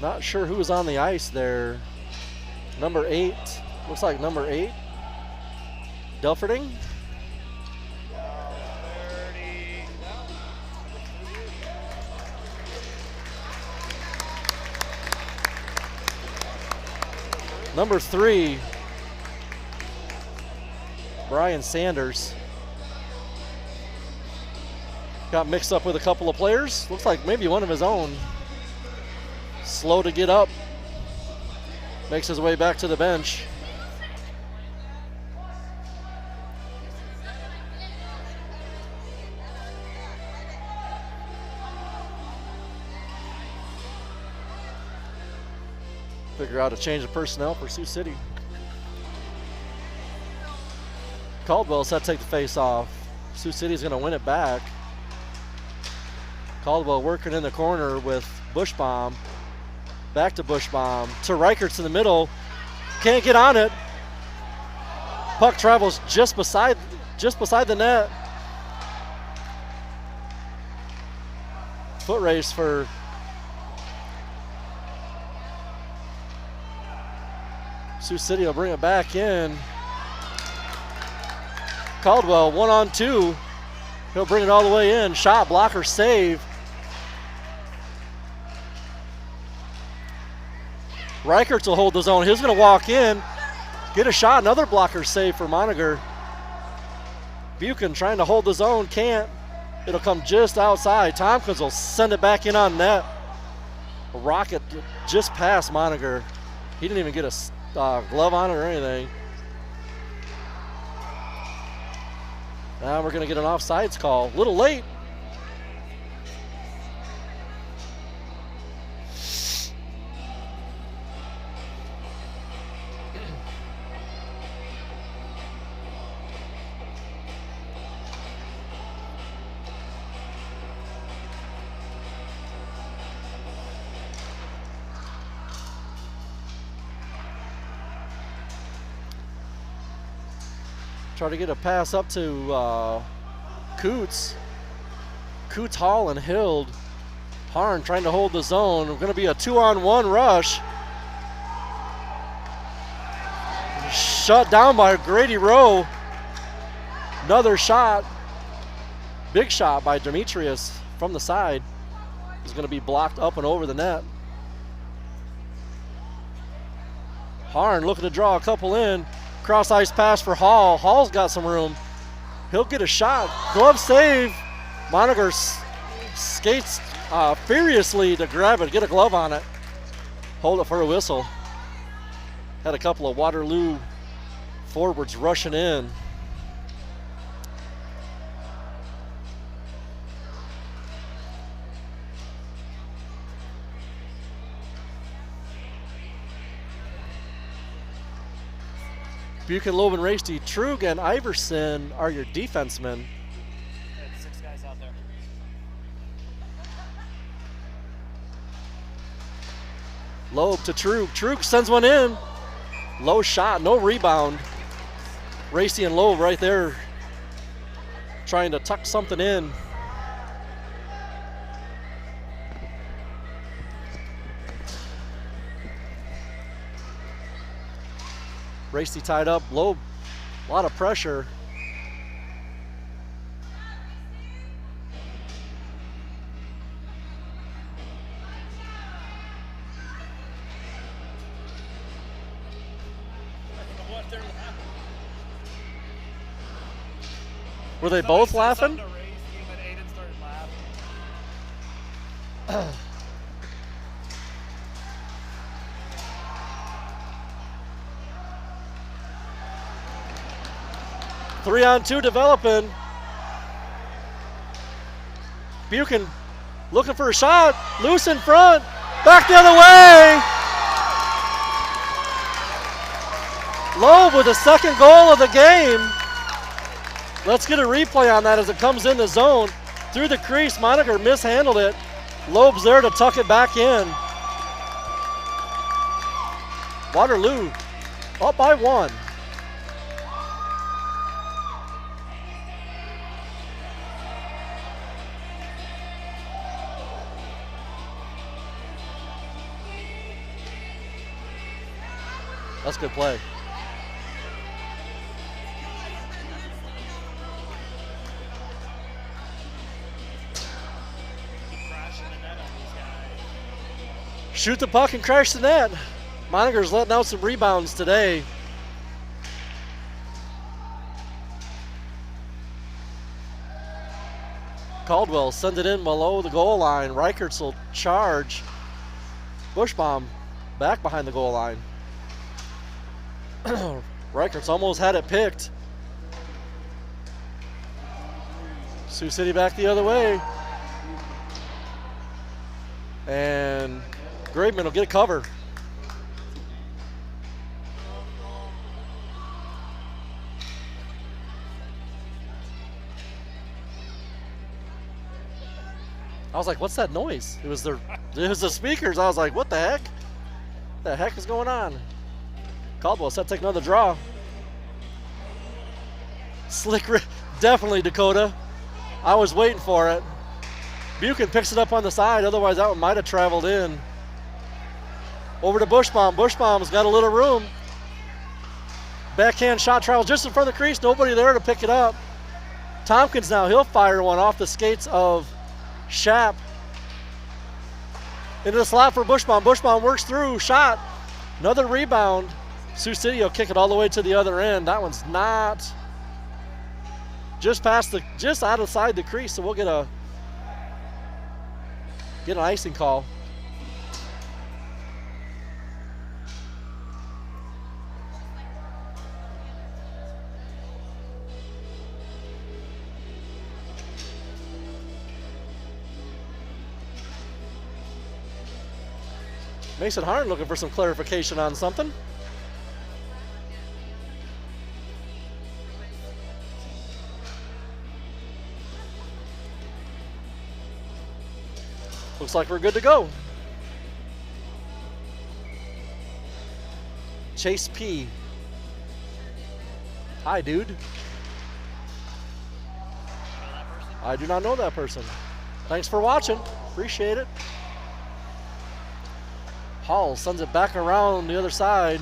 Not sure who was on the ice there. Number 8, looks like number 8. Delferding. Number 3, Brian Sanders. Got mixed up with a couple of players. Looks like maybe one of his own. Slow to get up. Makes his way back to the bench. Figure out a change of personnel for Sioux City. Caldwell set to take the face off. Sioux City's going to win it back. Caldwell working in the corner with Bushbaum. Back to Bushbaum. To Reichert's in the middle. Can't get on it. Puck travels just beside the net. Foot race for Sioux City will bring it back in. Caldwell 1-on-2. He'll bring it all the way in. Shot, blocker, save. Reichertz will hold the zone. He's going to walk in, get a shot, another blocker save for Moniger. Buchanan trying to hold the zone, can't. It'll come just outside. Tompkins will send it back in on net. A rocket just past Moniger. He didn't even get a glove on it or anything. Now we're going to get an offsides call. A little late. Try to get a pass up to Coots. Coots, Hall, and Hild. Harn trying to hold the zone. We're going to be a 2-on-1 rush. Shut down by Grady Rowe. Another shot. Big shot by Demetrius from the side. Is going to be blocked up and over the net. Harn looking to draw a couple in. Cross ice pass for Hall. Hall's got some room. He'll get a shot. Glove save. Moniker skates furiously to grab it, get a glove on it. Hold it for a whistle. Had a couple of Waterloo forwards rushing in. Buchan, Loeb, and Rasty, Trug, and Iverson are your defensemen. There's 6 guys out there. Loeb to Trug. Trug sends one in. Low shot, no rebound. Rasty and Loeb right there trying to tuck something in. Rasty tied up. Loeb, a lot of pressure. What they're laughing. Were they both laughing? Something to Ray's team and Aiden started laughing. 3-on-2 developing. Buchan looking for a shot. Loose in front. Back the other way. Loeb with the second goal of the game. Let's get a replay on that as it comes in the zone. Through the crease, Moniker mishandled it. Loeb's there to tuck it back in. Waterloo up by 1. That's good play. Crashing the net on these guys. Shoot the puck and crash the net. Moniker's letting out some rebounds today. Caldwell sends it in below the goal line. Reichertz will charge. Bushbaum back behind the goal line. Reichertz almost had it picked. Sioux City back the other way. And Graveman will get a cover. I was like, what's that noise? It was the speakers. I was like, what the heck? What the heck is going on? Caldwell set to take another draw. Slick, definitely Dakota. I was waiting for it. Buchan picks it up on the side, otherwise that one might have traveled in. Over to Bushbaum. Bushbaum's got a little room. Backhand shot travels just in front of the crease, nobody there to pick it up. Tompkins now, he'll fire one off the skates of Schaap. Into the slot for Bushbaum. Bushbaum works through, shot. Another rebound. Sioux City will kick it all the way to the other end. That one's not. Just out of side the crease, so we'll get an icing call. Mason Harn looking for some clarification on something. Looks like we're good to go. Chase P. Hi, dude. I do not know that person. Thanks for watching. Appreciate it. Hall sends it back around the other side.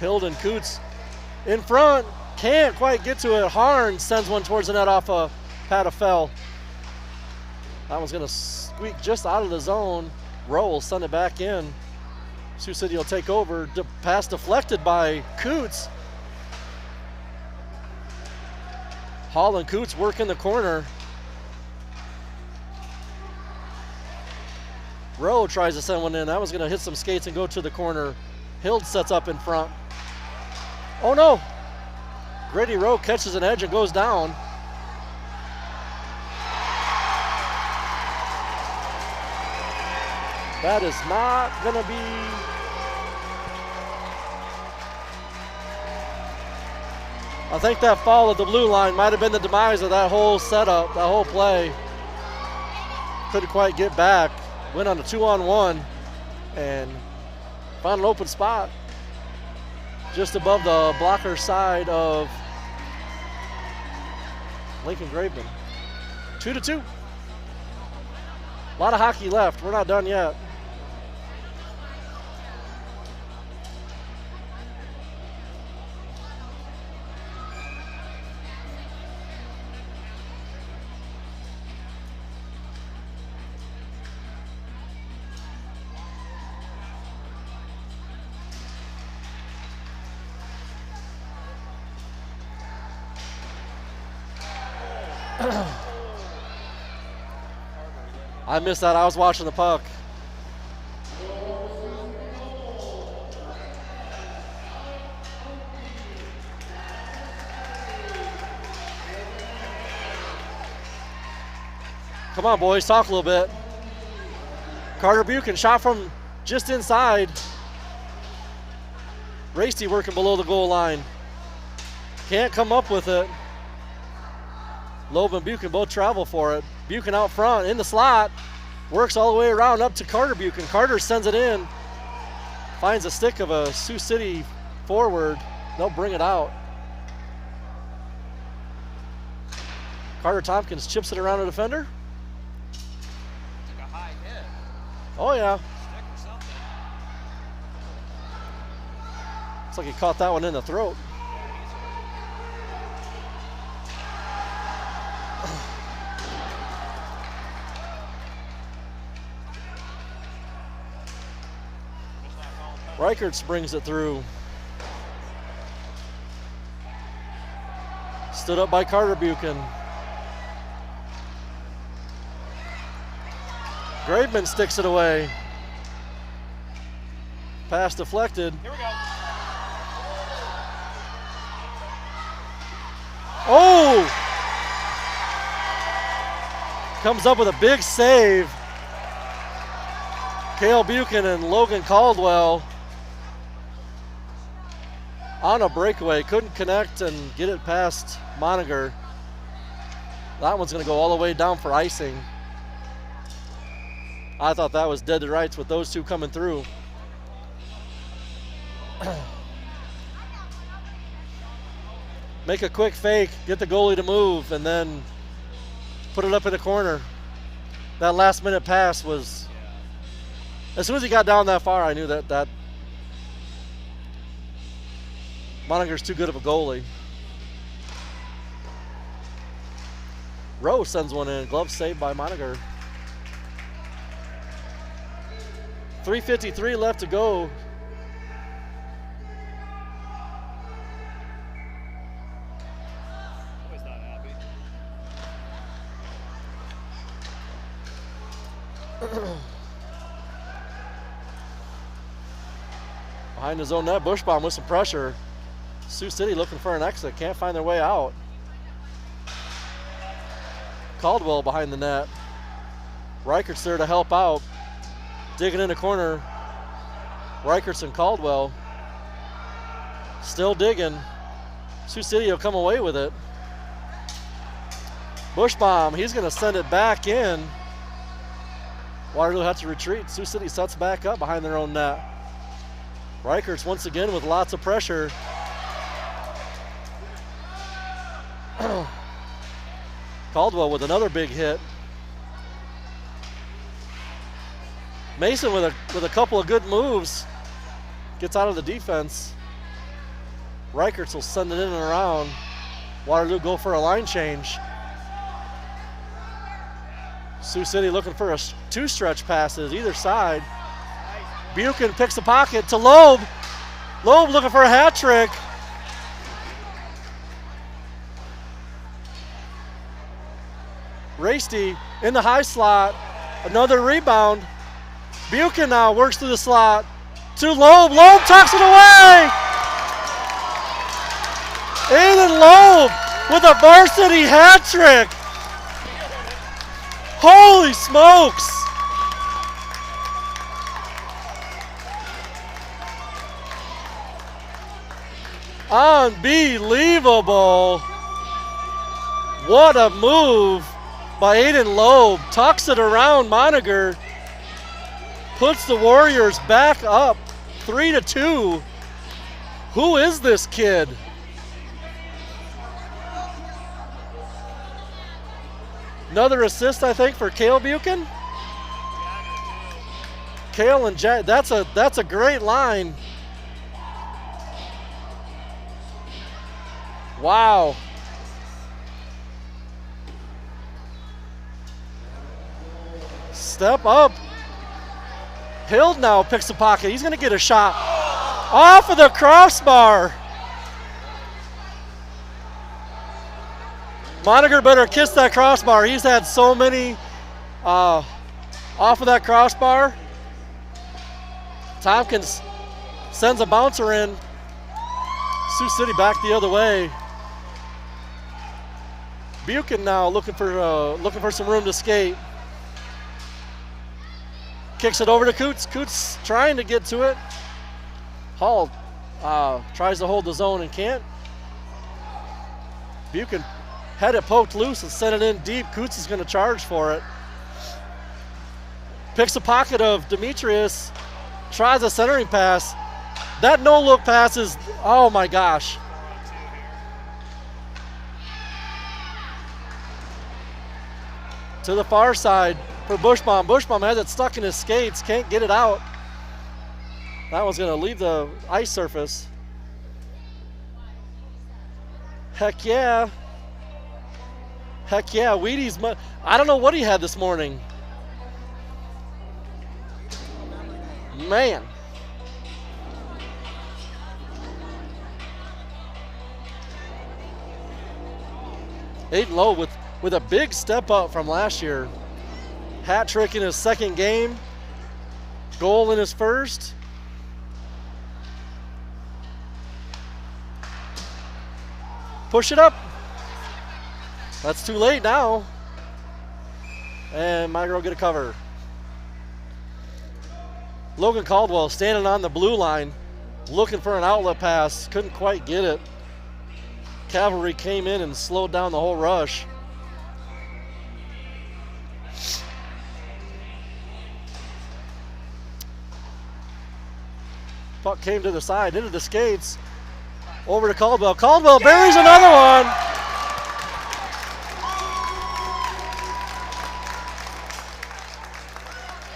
Hild and Coots in front. Can't quite get to it. Harn sends one towards the net off a Patafell. That one's going to squeak just out of the zone. Rowe will send it back in. Sioux City will take over. Pass deflected by Coots. Hall and Coots work in the corner. Rowe tries to send one in. That was going to hit some skates and go to the corner. Hild sets up in front. Oh no! Grady Rowe catches an edge and goes down. That is not going to be... I think that foul at the blue line might have been the demise of that whole setup, that whole play. Couldn't quite get back. Went on a 2-on-1 and found an open spot just above the blocker side of Lincoln Graveman. 2-2. A lot of hockey left. We're not done yet. I missed that. I was watching the puck. Come on, boys. Talk a little bit. Carter Buchan shot from just inside. Rasty working below the goal line. Can't come up with it. Loeb and Buchan both travel for it. Buchan out front in the slot. Works all the way around up to Carter Buchan. Carter sends it in. Finds a stick of a Sioux City forward. They'll bring it out. Carter Tompkins chips it around a defender. Took a high hit. Oh yeah. Stick or something. Looks like he caught that one in the throat. Reichertz brings it through. Stood up by Carter Buchan. Graveman sticks it away. Pass deflected. Here we go. Oh! Comes up with a big save. Cale Buchan and Logan Caldwell on a breakaway. Couldn't connect and get it past Moniger. That one's going to go all the way down for icing. I thought that was dead to rights with those two coming through. Make a quick fake, get the goalie to move, and then put it up in the corner. That last minute pass was, as soon as he got down that far, I knew that Moniger's too good of a goalie. Rowe sends one in, glove saved by Moniger. 3:53 left to go. Always not happy. Behind his own net, Bushbaum with some pressure. Sioux City looking for an exit, can't find their way out. Caldwell behind the net. Reichert's there to help out. Digging in the corner. Reichert's and Caldwell. Still digging. Sioux City will come away with it. Bushbaum, he's going to send it back in. Waterloo has to retreat. Sioux City sets back up behind their own net. Reichert's once again with lots of pressure. Caldwell with another big hit. Mason with a couple of good moves. Gets out of the defense. Reichertz will send it in and around. Waterloo go for a line change. Sioux City looking for two stretch passes either side. Nice Buchan picks the pocket to Loeb. Loeb looking for a hat trick. Rasty in the high slot. Another rebound. Buchan now works through the slot to Loeb. Loeb tucks it away. Aiden Loeb with a varsity hat trick. Holy smokes. Unbelievable. What a move by Aiden Loeb. Tucks it around Moniger. Puts the Warriors back up 3-2. Who is this kid? Another assist, I think, for Cale Buchan. Cale and Jack, that's a great line. Wow. Step up. Hild now picks the pocket. He's going to get a shot off of the crossbar. Moniger better kiss that crossbar. He's had so many off of that crossbar. Tompkins sends a bouncer in. Sioux City back the other way. Buchan now looking for some room to skate. Kicks it over to Coots. Coots trying to get to it. Hall tries to hold the zone and can't. Buchan had it poked loose and sent it in deep. Coots is going to charge for it. Picks the pocket of Demetrius. Tries a centering pass. That no-look pass is, oh my gosh. To the far side for Bushbaum. Bushbaum has it stuck in his skates, can't get it out. That one's gonna leave the ice surface. Heck yeah. Heck yeah, Wheaties, I don't know what he had this morning. Man. Aiden Loeb with a big step up from last year. Hat trick in his second game. Goal in his first. Push it up. That's too late now. And my girl get a cover. Logan Caldwell standing on the blue line, looking for an outlet pass. Couldn't quite get it. Cavalry came in and slowed down the whole rush. Puck came to the side, into the skates. Over to Caldwell. Caldwell buries another one.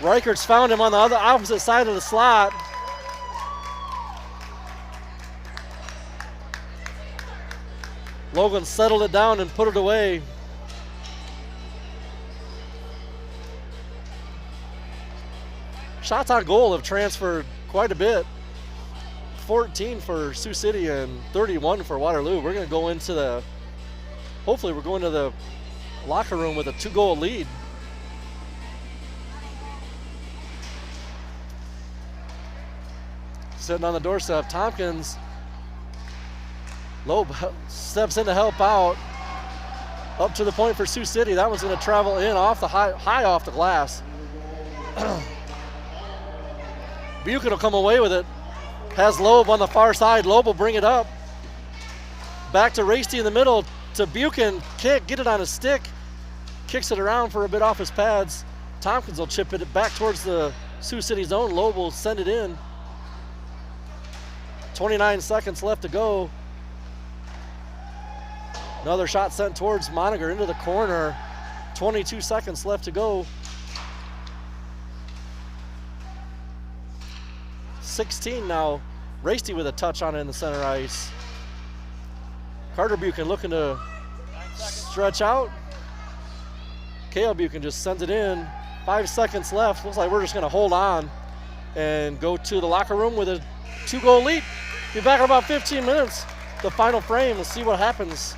Reichert's found him on the opposite side of the slot. Logan settled it down and put it away. Shots on goal have transferred quite a bit. 14 for Sioux City and 31 for Waterloo. We're going to go into the, hopefully we're going to the locker room with a 2-goal lead. Sitting on the doorstep, Tompkins. Loeb steps in to help out. Up to the point for Sioux City. That one's going to travel in off the high off the glass. Buchan will come away with it. Has Loeb on the far side. Loeb will bring it up. Back to Rasty in the middle to Buchan. Can't get it on his stick. Kicks it around for a bit off his pads. Tompkins will chip it back towards the Sioux City zone. Loeb will send it in. 29 seconds left to go. Another shot sent towards Moniger into the corner. 22 seconds left to go. 16 now. Rasty with a touch on it in the center ice. Carter Buchan looking to stretch out. Cale Buchan just sends it in. 5 seconds left. Looks like we're just going to hold on. and go to the locker room with a 2-goal lead. Be back in about 15 minutes, the final frame, and see what happens.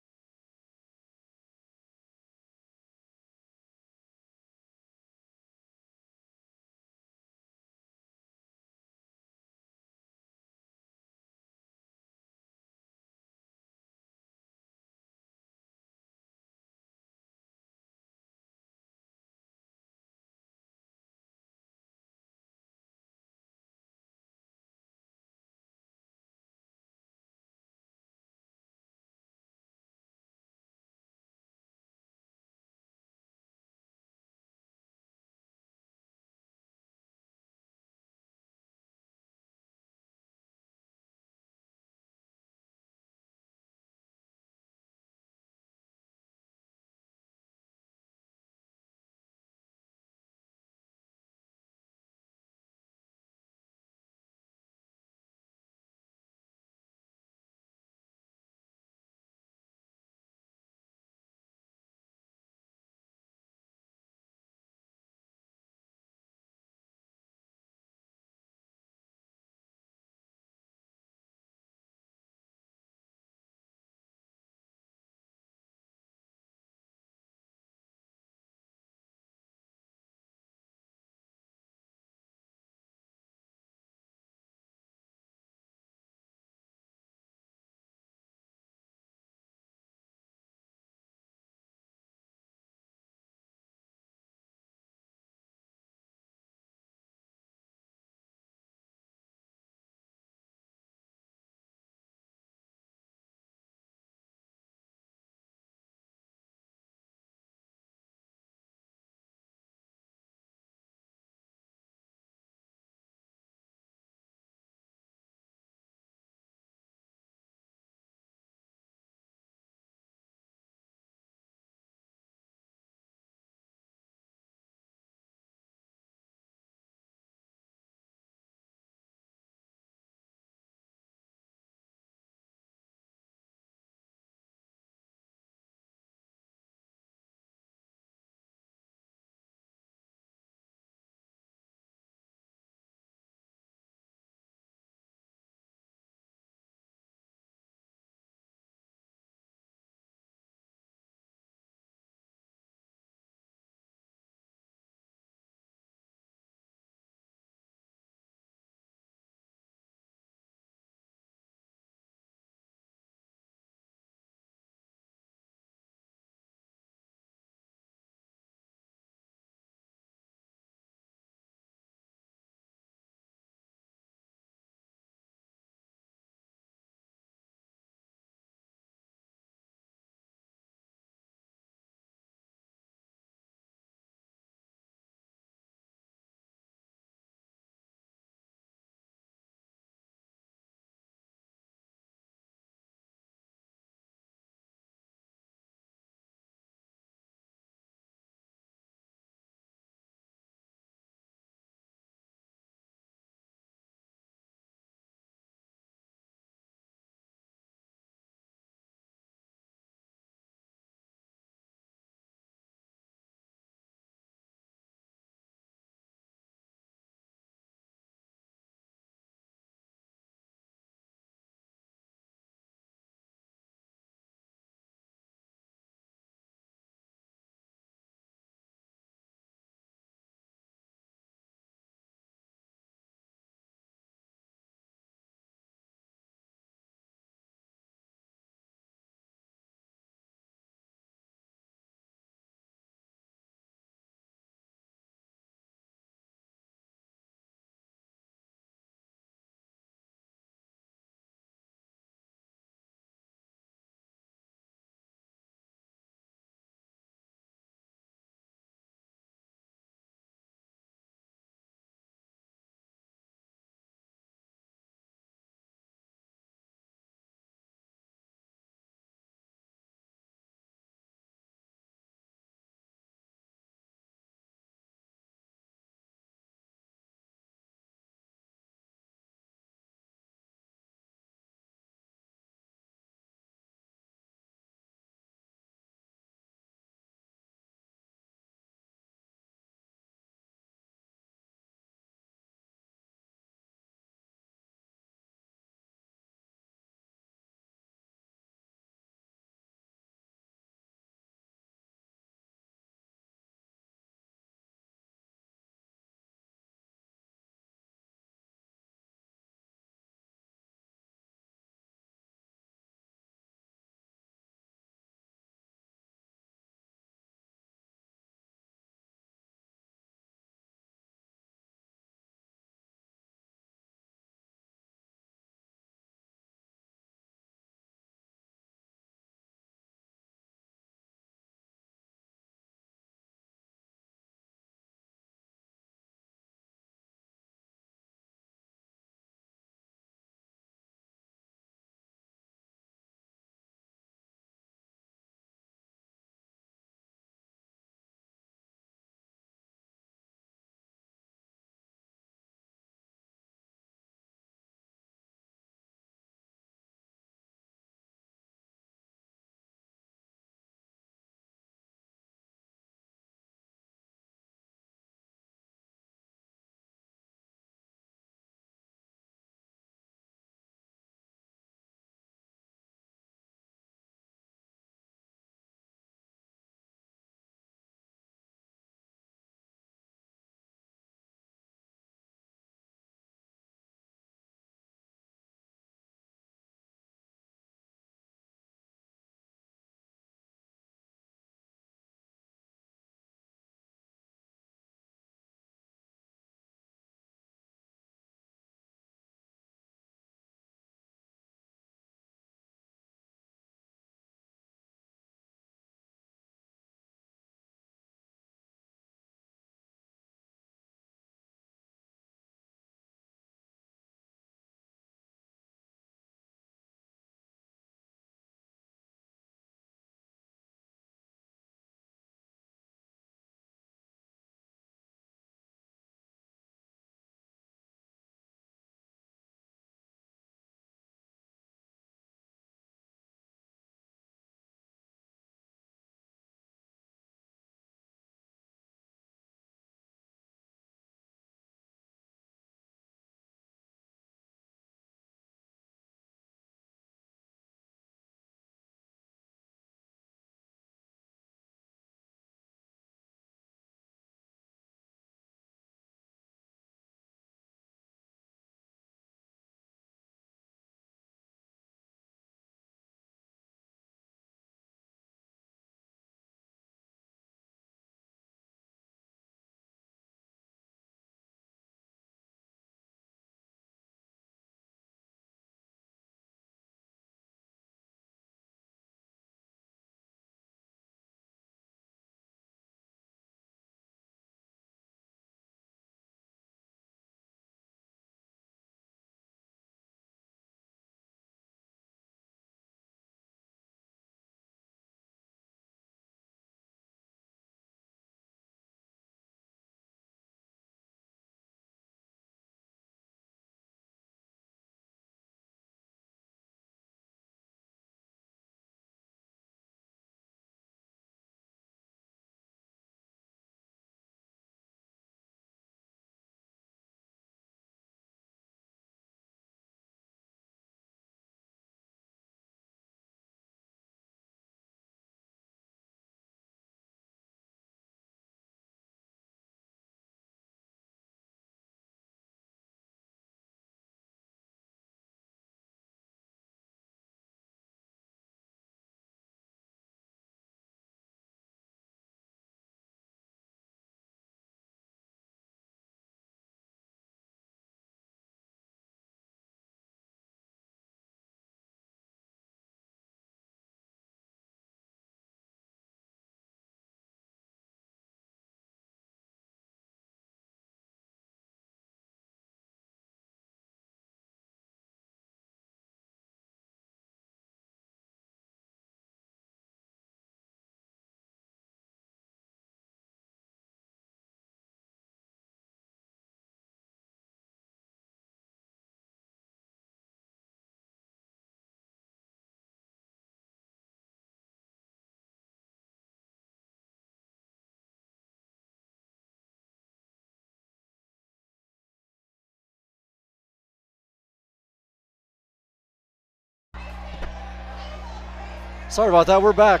Sorry about that. We're back.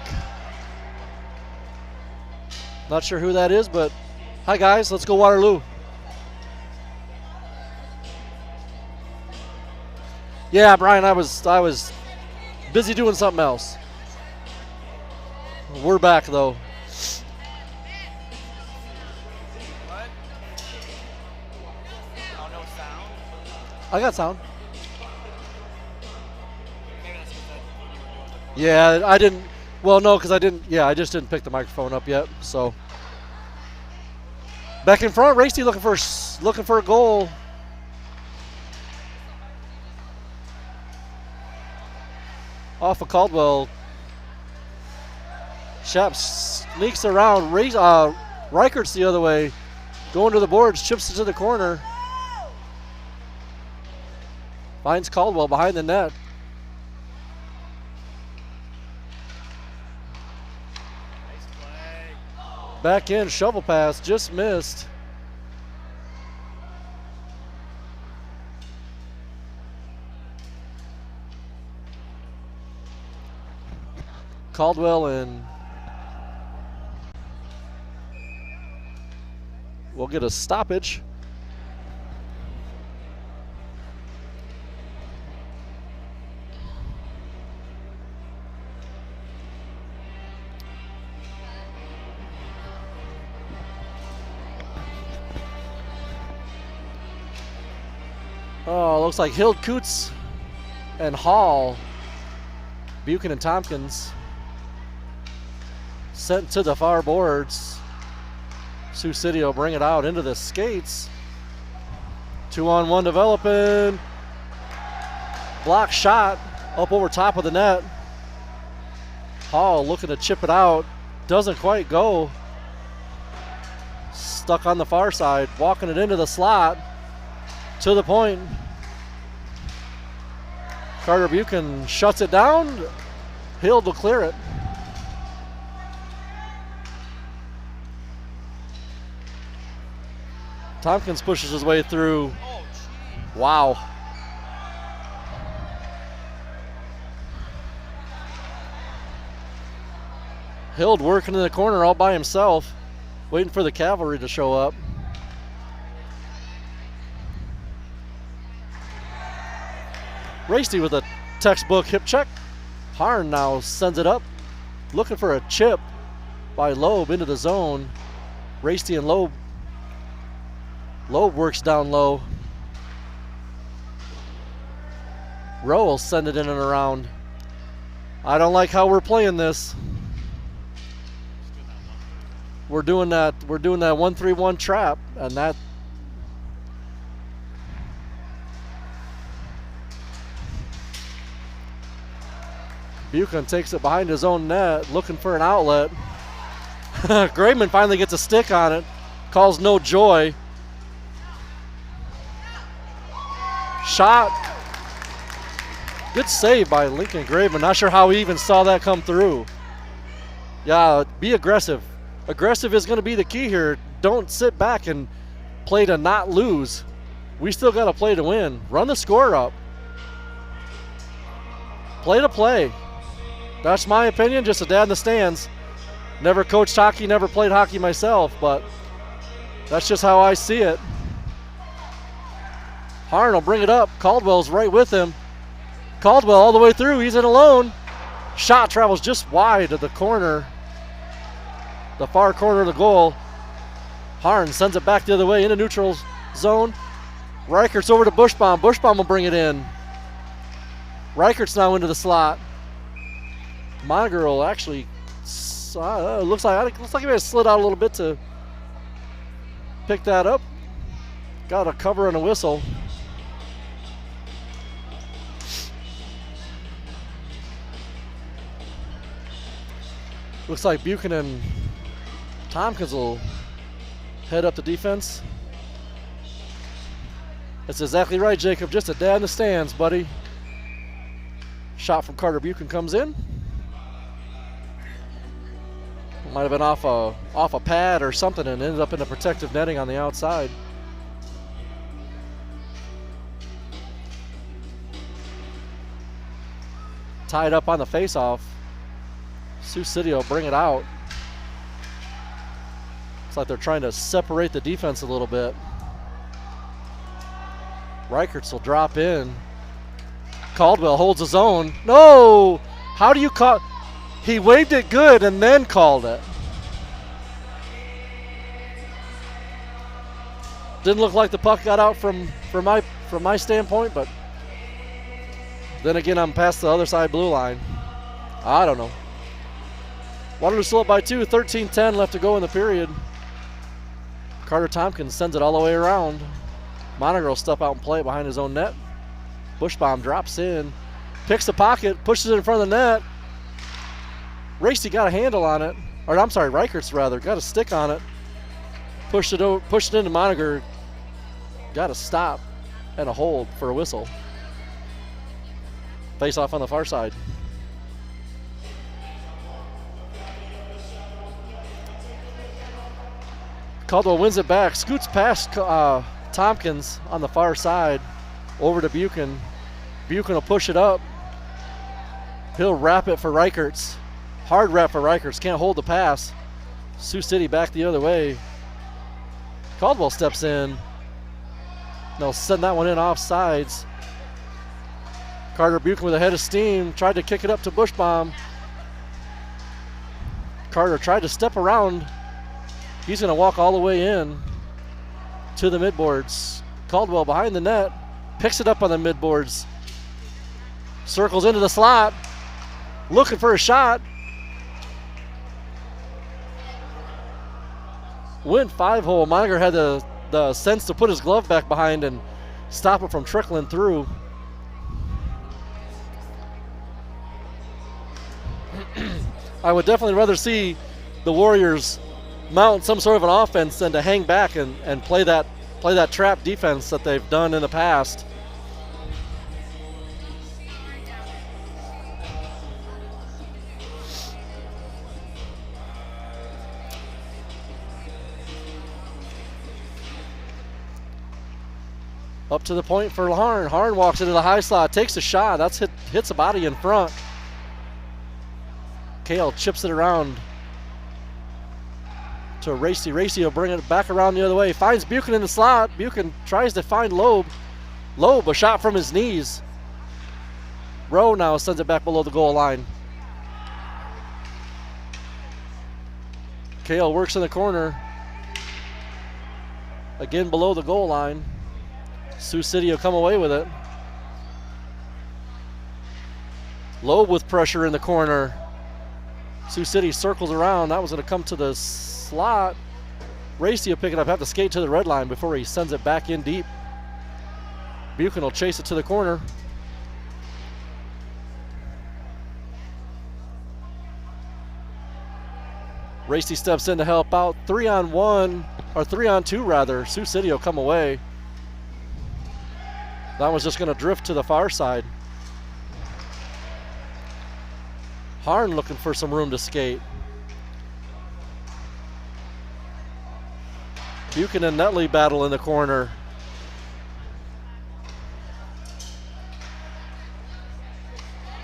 Not sure who that is, but hi guys. Let's go Waterloo. Yeah, Brian. I was busy doing something else. We're back though. What? Oh, no sound? I got sound. Maybe that's because you were doing the Yeah, I didn't. Well, no, because I didn't. Yeah, I just didn't pick the microphone up yet. So back in front, Racy looking for a goal. Off of Caldwell. Shap sneaks around. Reichert's the other way. Going to the boards, chips it to the corner. Finds Caldwell behind the net. nice play. Back in, shovel pass, just missed. Caldwell and we'll get a stoppage. Oh, looks like Hild, Coots, and Hall, Buchanan and Tompkins sent to the far boards. Sioux City will bring it out into the skates. 2-on-1 developing. Block shot up over top of the net. Hall looking to chip it out. Doesn't quite go. Stuck on the far side. Walking it into the slot. To the point. Carter Buchanan shuts it down. Hild will clear it. Tompkins pushes his way through. Oh, gee. Wow. Hild working in the corner all by himself, waiting for the cavalry to show up. Racy with a textbook hip check. Harn now sends it up, looking for a chip by Loeb into the zone. Racy and Loeb. Loeb works down low. Rowe will send it in and around. I don't like how we're playing this. We're doing that 1-3-1 trap, and that Buchanan takes it behind his own net, looking for an outlet. Graveman finally gets a stick on it, calls no joy. Shot. Good save by Lincoln Graveman. Not sure how he even saw that come through. Yeah, be aggressive. Aggressive is going to be the key here. Don't sit back and play to not lose. We still got to play to win. Run the score up. Play to play. That's my opinion, just a dad in the stands. Never coached hockey, never played hockey myself, but that's just how I see it. Harn will bring it up. Caldwell's right with him. Caldwell all the way through. He's in alone. Shot travels just wide of the corner. The far corner of the goal. Harn sends it back the other way into neutral zone. Reichert's over to Bushbaum. Bushbaum will bring it in. Reichert's now into the slot. Monager actually looks like he may have slid out a little bit to pick that up. Got a cover and a whistle. Looks like Buchanan, Tompkins will head up the defense. That's exactly right, Jacob. Just a dad in the stands, buddy. Shot from Carter Buchanan comes in. Might have been off a pad or something and ended up in the protective netting on the outside. Tied up on the faceoff. Sioux City will bring it out. Looks like they're trying to separate the defense a little bit. Reichertz will drop in. Caldwell holds his own. No! How do you call? He waved it good and then called it. Didn't look like the puck got out from my standpoint, but then again, I'm past the other side blue line. I don't know. Waterloo still up by 2, 13-10 left to go in the period. Carter Tompkins sends it all the way around. Monagher will step out and play it behind his own net. Bushbaum drops in, picks the pocket, pushes it in front of the net. Racy got a handle on it, or I'm sorry, Reichertz rather, got a stick on it. Pushed it into Monagher. Got a stop and a hold for a whistle. Face off on the far side. Caldwell wins it back. Scoots past Tompkins on the far side over to Buchan. Buchan will push it up. He'll wrap it for Reichertz. Hard wrap for Reichertz. Can't hold the pass. Sioux City back the other way. Caldwell steps in. They'll send that one in off sides. Carter Buchan with a head of steam. Tried to kick it up to Bushbaum. Carter tried to step around. He's going to walk all the way in to the midboards. Caldwell behind the net. Picks it up on the midboards. Circles into the slot. Looking for a shot. Went 5-hole. Monagher had the sense to put his glove back behind and stop it from trickling through. I would definitely rather see the Warriors mount some sort of an offense than to hang back and play that trap defense that they've done in the past. Up to the point for Harn. Harn walks into the high slot, takes a shot. That's hits a body in front. Kale chips it around to Racy. Racy will bring it back around the other way. Finds Buchan in the slot. Buchan tries to find Loeb. Loeb, a shot from his knees. Rowe now sends it back below the goal line. Kale works in the corner. Again below the goal line. Sioux City will come away with it. Loeb with pressure in the corner. Sioux City circles around. That was going to come to the slot. Racy will pick it up. Have to skate to the red line before he sends it back in deep. Buchan will chase it to the corner. Racy steps in to help out. 3-on-1, or 3-on-2 rather. Sioux City will come away. That one's just going to drift to the far side. Harn looking for some room to skate. Buchan and Nutley battle in the corner.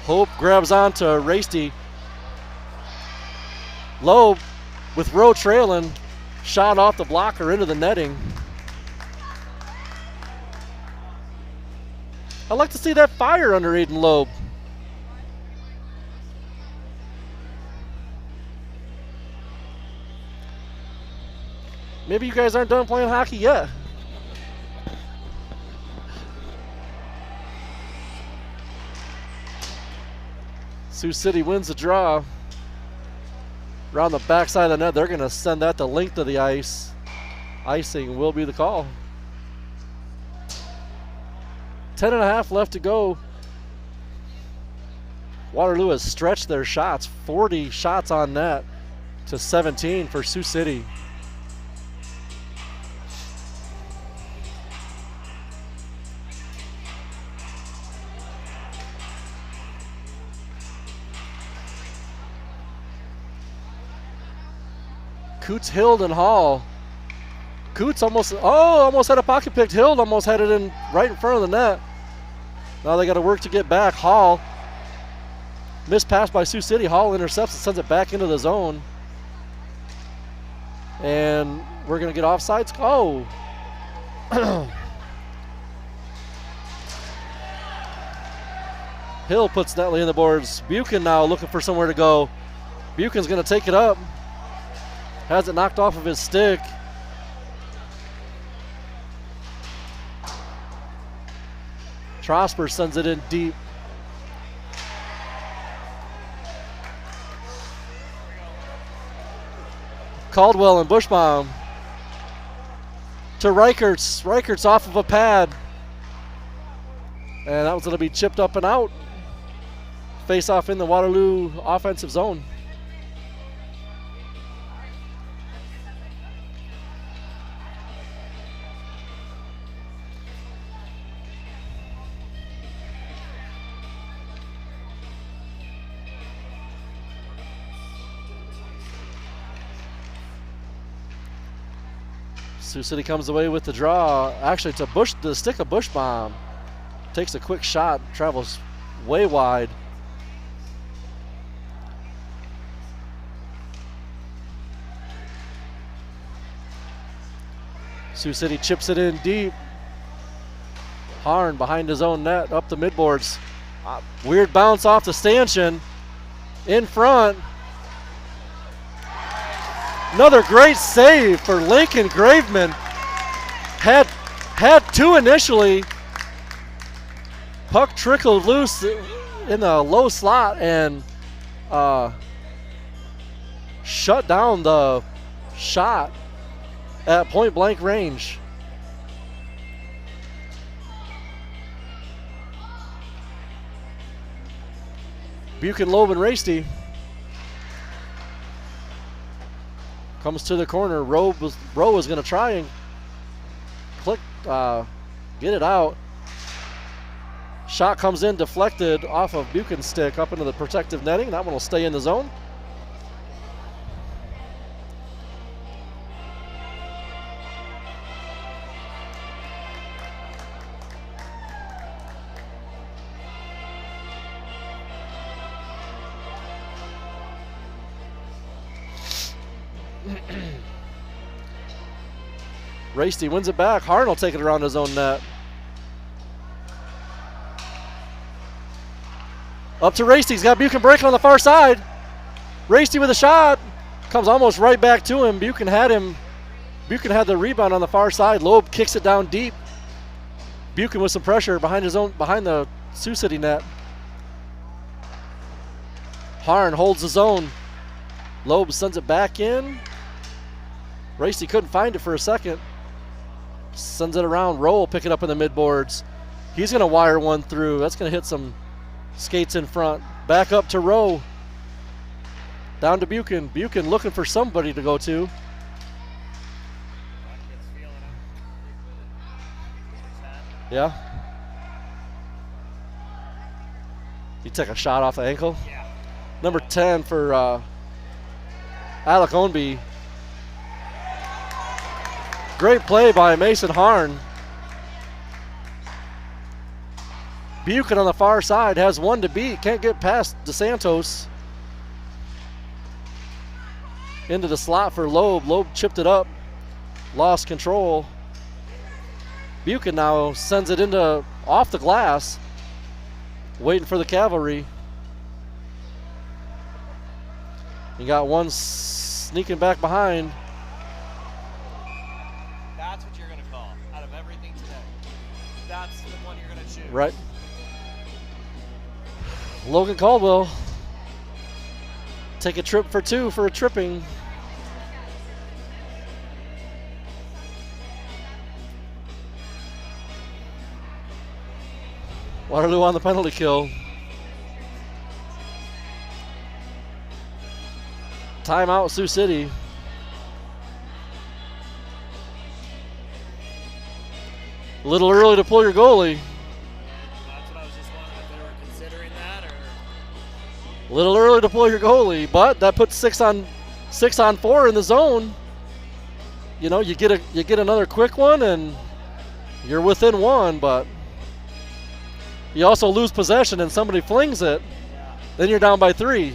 Hope grabs onto Racy. Loeb with Rowe trailing. Shot off the blocker into the netting. I'd like to see that fire under Aiden Loeb. Maybe you guys aren't done playing hockey yet. Sioux City wins the draw. Around the backside of the net, they're going to send that the length of the ice. Icing will be the call. 10.5 left to go. Waterloo has stretched their shots. 40 shots on net to 17 for Sioux City. Coots, Hild, and Hall. Coots almost had a pocket picked. Hild almost had it in right in front of the net. Now they got to work to get back. Hall Missed pass by Sioux City. Hall intercepts and sends it back into the zone. And we're going to get offsides. Oh. Hill puts Netley in the boards. Buchan now looking for somewhere to go. Buchan's going to take it up. Has it knocked off of his stick. Trosper sends it in deep. Caldwell and Bushbaum to Reicherts. Reicherts off of a pad. And that was going to be chipped up and out. Face off in the Waterloo offensive zone. Sioux City comes away with the draw. Actually, it's the stick of Bushbaum. Takes a quick shot, travels way wide. Sioux City chips it in deep. Harn behind his own net, up the midboards. Weird bounce off the stanchion. In front. Another great save for Lincoln Graveman. Had two initially. Puck trickled loose in the low slot and shut down the shot at point blank range. Buchan, Loeb, and Rasty. Comes to the corner. Rowe was going to try and get it out. Shot comes in, deflected off of Buchan's stick up into the protective netting. That one will stay in the zone. Rasty wins it back. Harn will take it around his own net. Up to Rasty. He's got Buchan breaking on the far side. Rasty with a shot. Comes almost right back to him. Buchan had the rebound on the far side. Loeb kicks it down deep. Buchan with some pressure behind the Sioux City net. Harn holds his own. Loeb sends it back in. Rasty couldn't find it for a second. Sends it around. Rowe will pick it up in the midboards. He's going to wire one through. That's going to hit some skates in front. Back up to Rowe. Down to Buchan. Buchan looking for somebody to go to. Yeah. He took a shot off the ankle. Yeah. Number 10 for Alec Ownby. Great play by Mason Harn. Buchan on the far side has one to beat. Can't get past DeSantos. Into the slot for Loeb. Loeb chipped it up. Lost control. Buchan now sends it into off the glass. Waiting for the cavalry. You got one sneaking back behind. That's what you're going to call out of everything today. That's the one you're going to choose. Right. Logan Caldwell. Take a trip for two for a tripping. Waterloo on the penalty kill. Timeout, Sioux City. A little early to pull your goalie. That's what I was just wondering if they were considering that or. A little early to pull your goalie, but that puts 6 on 4 in the zone. You know, you get another quick one and you're within one, but you also lose possession and somebody flings it. Yeah. Then you're down by 3.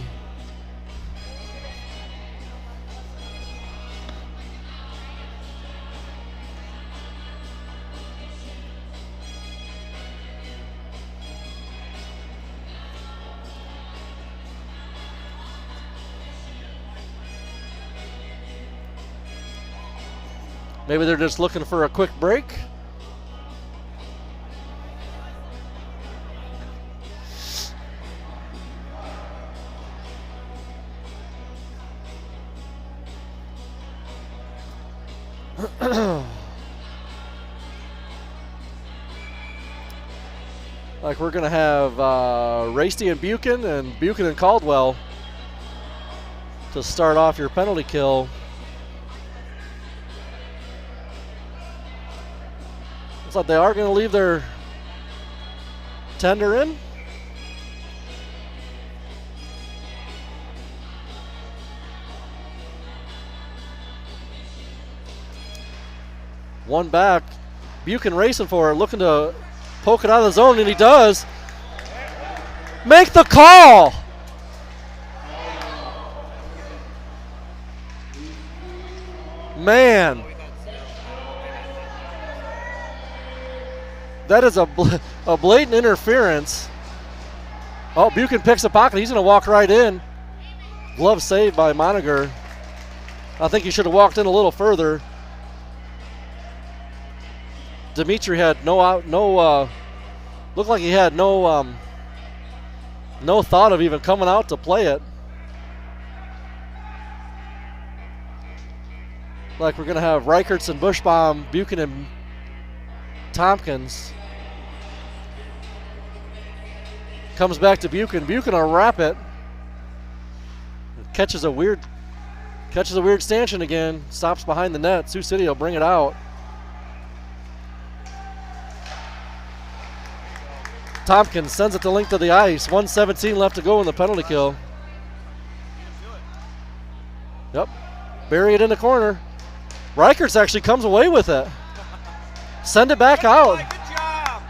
Maybe they're just looking for a quick break. Like we're going to have Rasty and Buchan and Caldwell to start off your penalty kill. Looks like they are going to leave their tender in. One back. Buchan racing for it, looking to poke it out of the zone, and he does. Make the call. Man. That is a blatant interference. Oh, Buchan picks the pocket. He's going to walk right in. Glove saved by Moniger. I think he should have walked in a little further. Dimitri had looked like he had no thought of even coming out to play it. Like we're going to have Reichertz and Bushbaum, Buchan and Tompkins. Comes back to Buchan. Buchan will wrap it. Catches a weird stanchion again. Stops behind the net. Sioux City will bring it out. Tompkins sends it the length of the ice. 1:17 left to go in the penalty kill. Yep. Bury it in the corner. Reichertz actually comes away with it. Send it back out. Good job.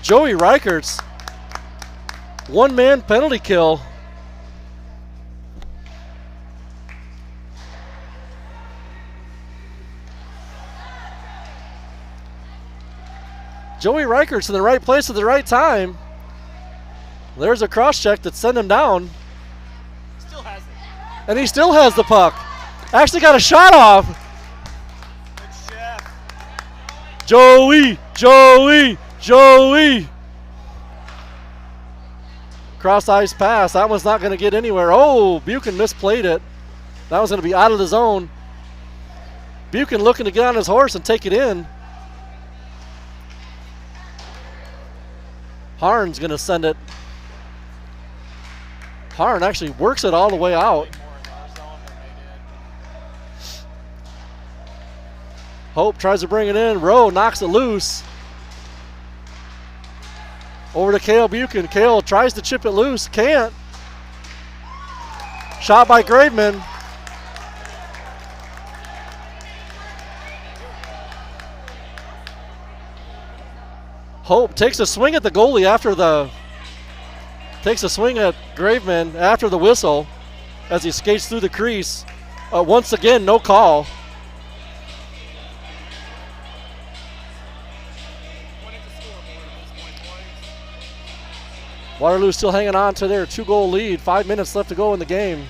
Joey Reichertz. One-man penalty kill. Joey Reichertz in the right place at the right time. There's a cross check that sent him down. Still has it. And he still has the puck. Actually got a shot off. Good chef. Joey. Cross ice pass. That one's not going to get anywhere. Oh, Buchan misplayed it. That was going to be out of the zone. Buchan looking to get on his horse and take it in. Harn's going to send it. Harn actually works it all the way out. Hope tries to bring it in. Rowe knocks it loose. Over to Cale Buchan. Cale tries to chip it loose. Can't. Shot by Graveman. Hope takes a swing at the goalie takes a swing at Graveman after the whistle as he skates through the crease. Once again, no call. Waterloo still hanging on to their 2-goal lead. 5 minutes left to go in the game.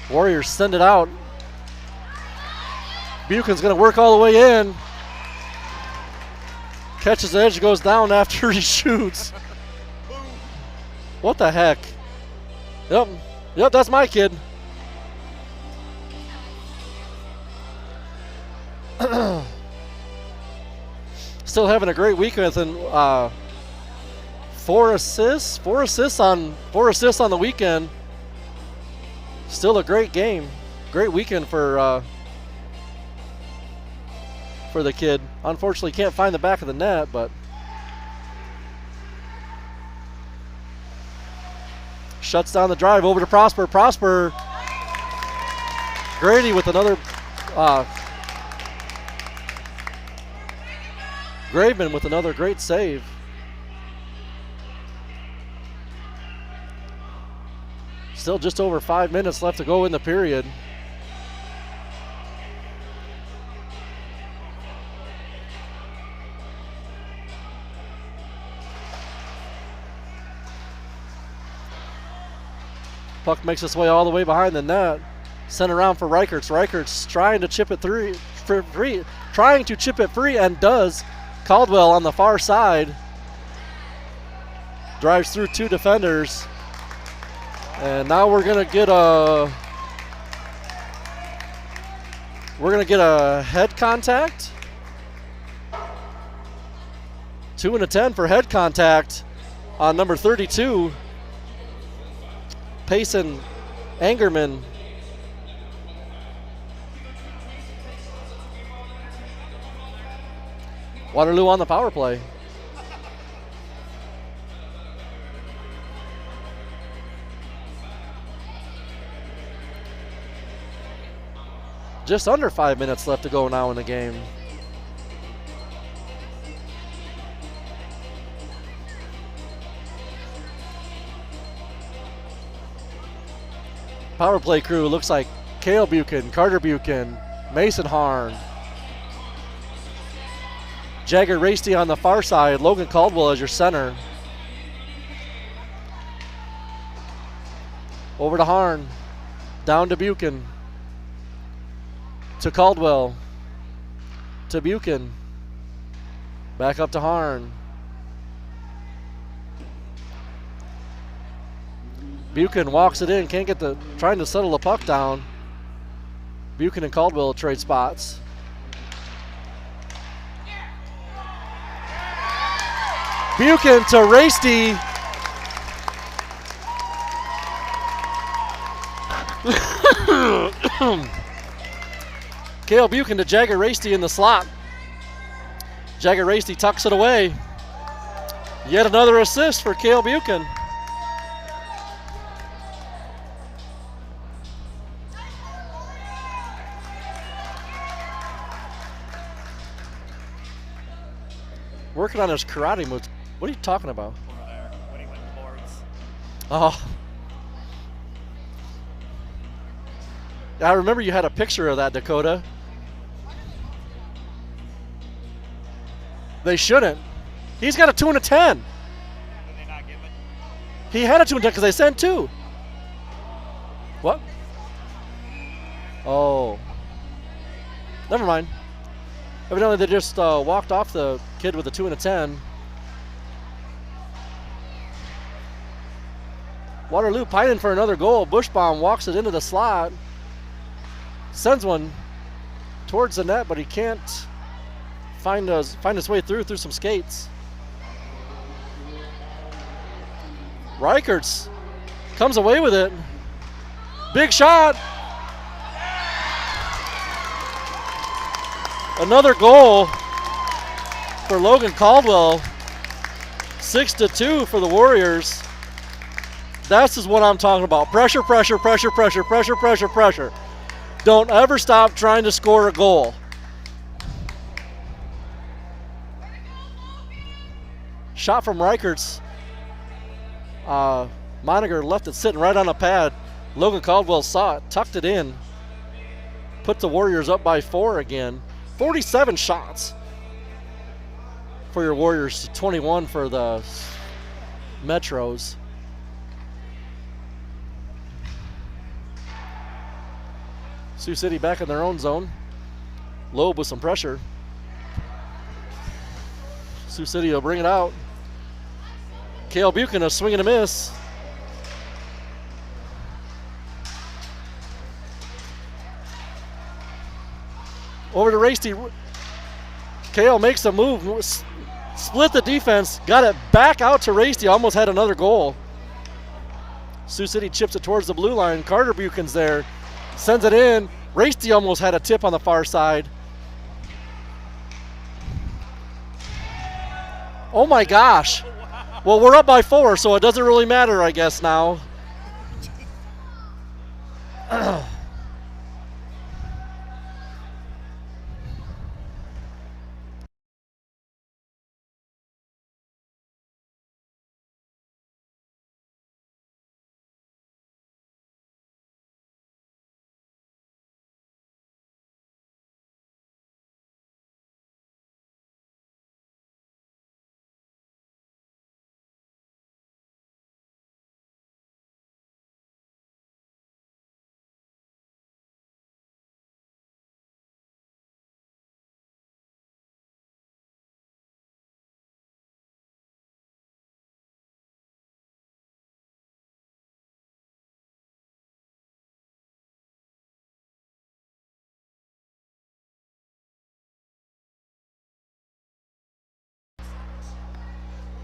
Warriors send it out. Buchan's going to work all the way in. Catches the edge, goes down after he shoots. What the heck? Yep, that's my kid. Still having a great weekend, and 4 assists on the weekend. Still a great game, great weekend for the kid. Unfortunately, can't find the back of the net, but shuts down the drive over to Prosper. Prosper. Grady with another. Graveman with another great save. Still just over 5 minutes left to go in the period. Puck makes its way all the way behind the net. Sent around for Reichertz. Reichertz trying to chip it free, trying to chip it free, and does. Caldwell on the far side drives through 2 defenders, and now we're gonna get a head contact. 2 and a 10 for head contact on number 32, Payson Angerman. Waterloo on the power play. Just under 5 minutes left to go now in the game. Power play crew looks like Cale Buchan, Carter Buchan, Mason Harn, Jagger Rasty on the far side, Logan Caldwell as your center. Over to Harn, down to Buchan, to Caldwell, to Buchan, back up to Harn. Buchan walks it in, can't get trying to settle the puck down. Buchan and Caldwell trade spots. Buchan to Rasty. Cale Buchan to Jagger Rasty in the slot. Jagger Rasty tucks it away. Yet another assist for Cale Buchan. Working on his karate moves. What are you talking about? Over there, when he went boards. Oh. I remember you had a picture of that, Dakota. They shouldn't. He's got a 2 and a 10. Did they not give it? He had a 2 and 10 because they sent 2. What? Oh. Never mind. Evidently they just walked off the kid with a 2 and a 10. Waterloo pining for another goal. Bushbaum walks it into the slot. Sends one towards the net, but he can't find his way through some skates. Reichertz comes away with it. Big shot. Another goal for Logan Caldwell. 6-2 for the Warriors. This is what I'm talking about. Pressure, pressure, pressure, pressure, pressure, pressure, pressure. Don't ever stop trying to score a goal. Shot from Reichertz. Moniger left it sitting right on a pad. Logan Caldwell saw it, tucked it in. Put the Warriors up by 4 again. 47 shots for your Warriors, 21 for the Metros. Sioux City back in their own zone. Loeb with some pressure. Sioux City will bring it out. Cale Buchan a swing and a miss. Over to Rasty. Cale makes a move, split the defense, got it back out to Rasty, almost had another goal. Sioux City chips it towards the blue line. Carter Buchan's there, sends it in. Rasty almost had a tip on the far side. Oh my gosh. Well, we're up by 4, so it doesn't really matter, I guess, now.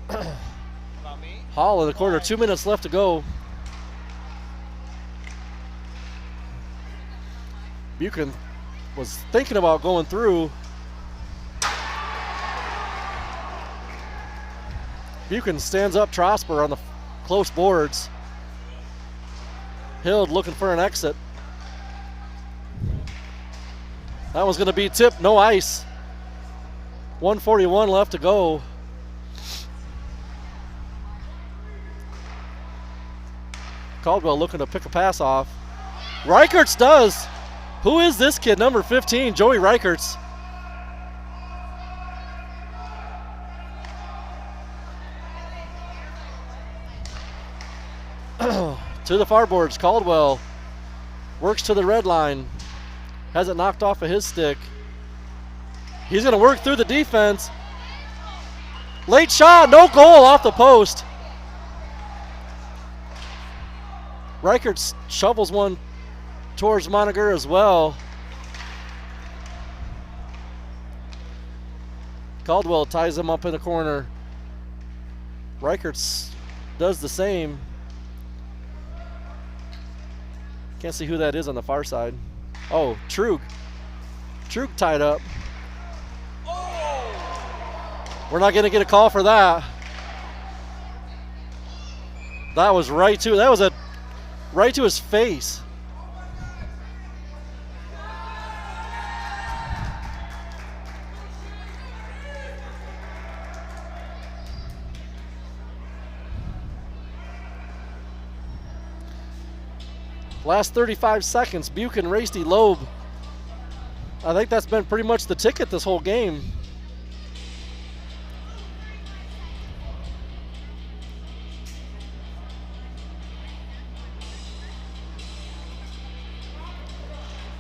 About me? Hall in the corner, 2 minutes left to go. Buchan was thinking about going through. Buchan stands up Trosper on the close boards. Hild looking for an exit. That was going to be tipped, no ice. 1:41 left to go. Caldwell looking to pick a pass off. Reichertz does. Who is this kid? Number 15, Joey Reichertz. To the far boards, Caldwell works to the red line. Has it knocked off of his stick. He's going to work through the defense. Late shot, no goal off the post. Reichertz shovels one towards Moniger as well. Caldwell ties him up in the corner. Reichertz does the same. Can't see who that is on the far side. Oh, Trug. Trug tied up. We're not going to get a call for that. That was right to his face. Last 35 seconds, Buchan, Rasty, Loeb. I think that's been pretty much the ticket this whole game.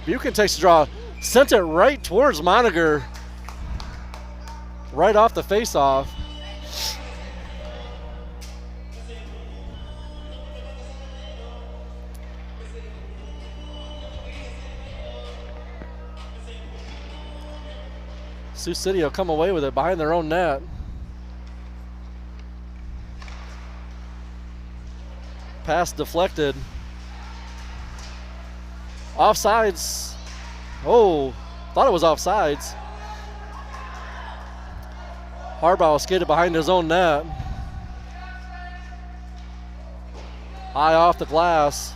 Buchan takes a draw, sent it right towards Moniger, right off the face-off. Sioux City will come away with it behind their own net. Pass deflected. Offsides. Oh, thought it was offsides. Harbaugh skated behind his own net. High off the glass.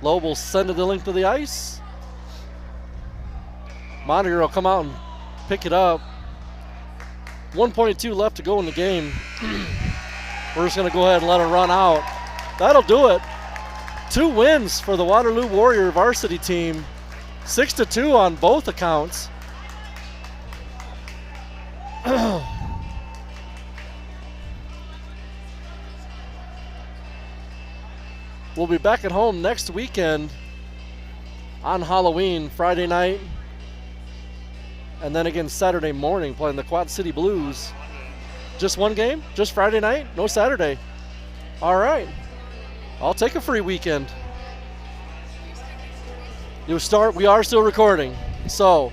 Loeb will send it the length of the ice. Moniger will come out and pick it up. 1:2 left to go in the game. We're just going to go ahead and let it run out. That'll do it. 2 wins for the Waterloo Warrior varsity team. 6-2 on both accounts. We'll be back at home next weekend on Halloween, Friday night. And then again Saturday morning playing the Quad City Blues. Just one game? Just Friday night? No Saturday. All right. I'll take a free weekend. We are still recording. So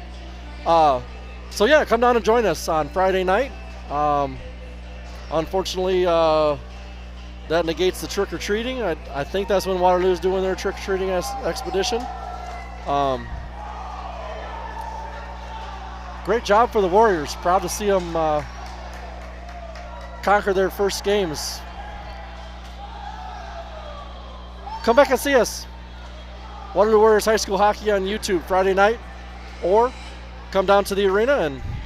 yeah, come down and join us on Friday night. Unfortunately, that negates the trick-or-treating. I think that's when Waterloo's doing their trick-or-treating expedition. Great job for the Warriors. Proud to see them conquer their first games. come back and see us. Waterloo Warriors High School Hockey on YouTube Friday night, or come down to the arena and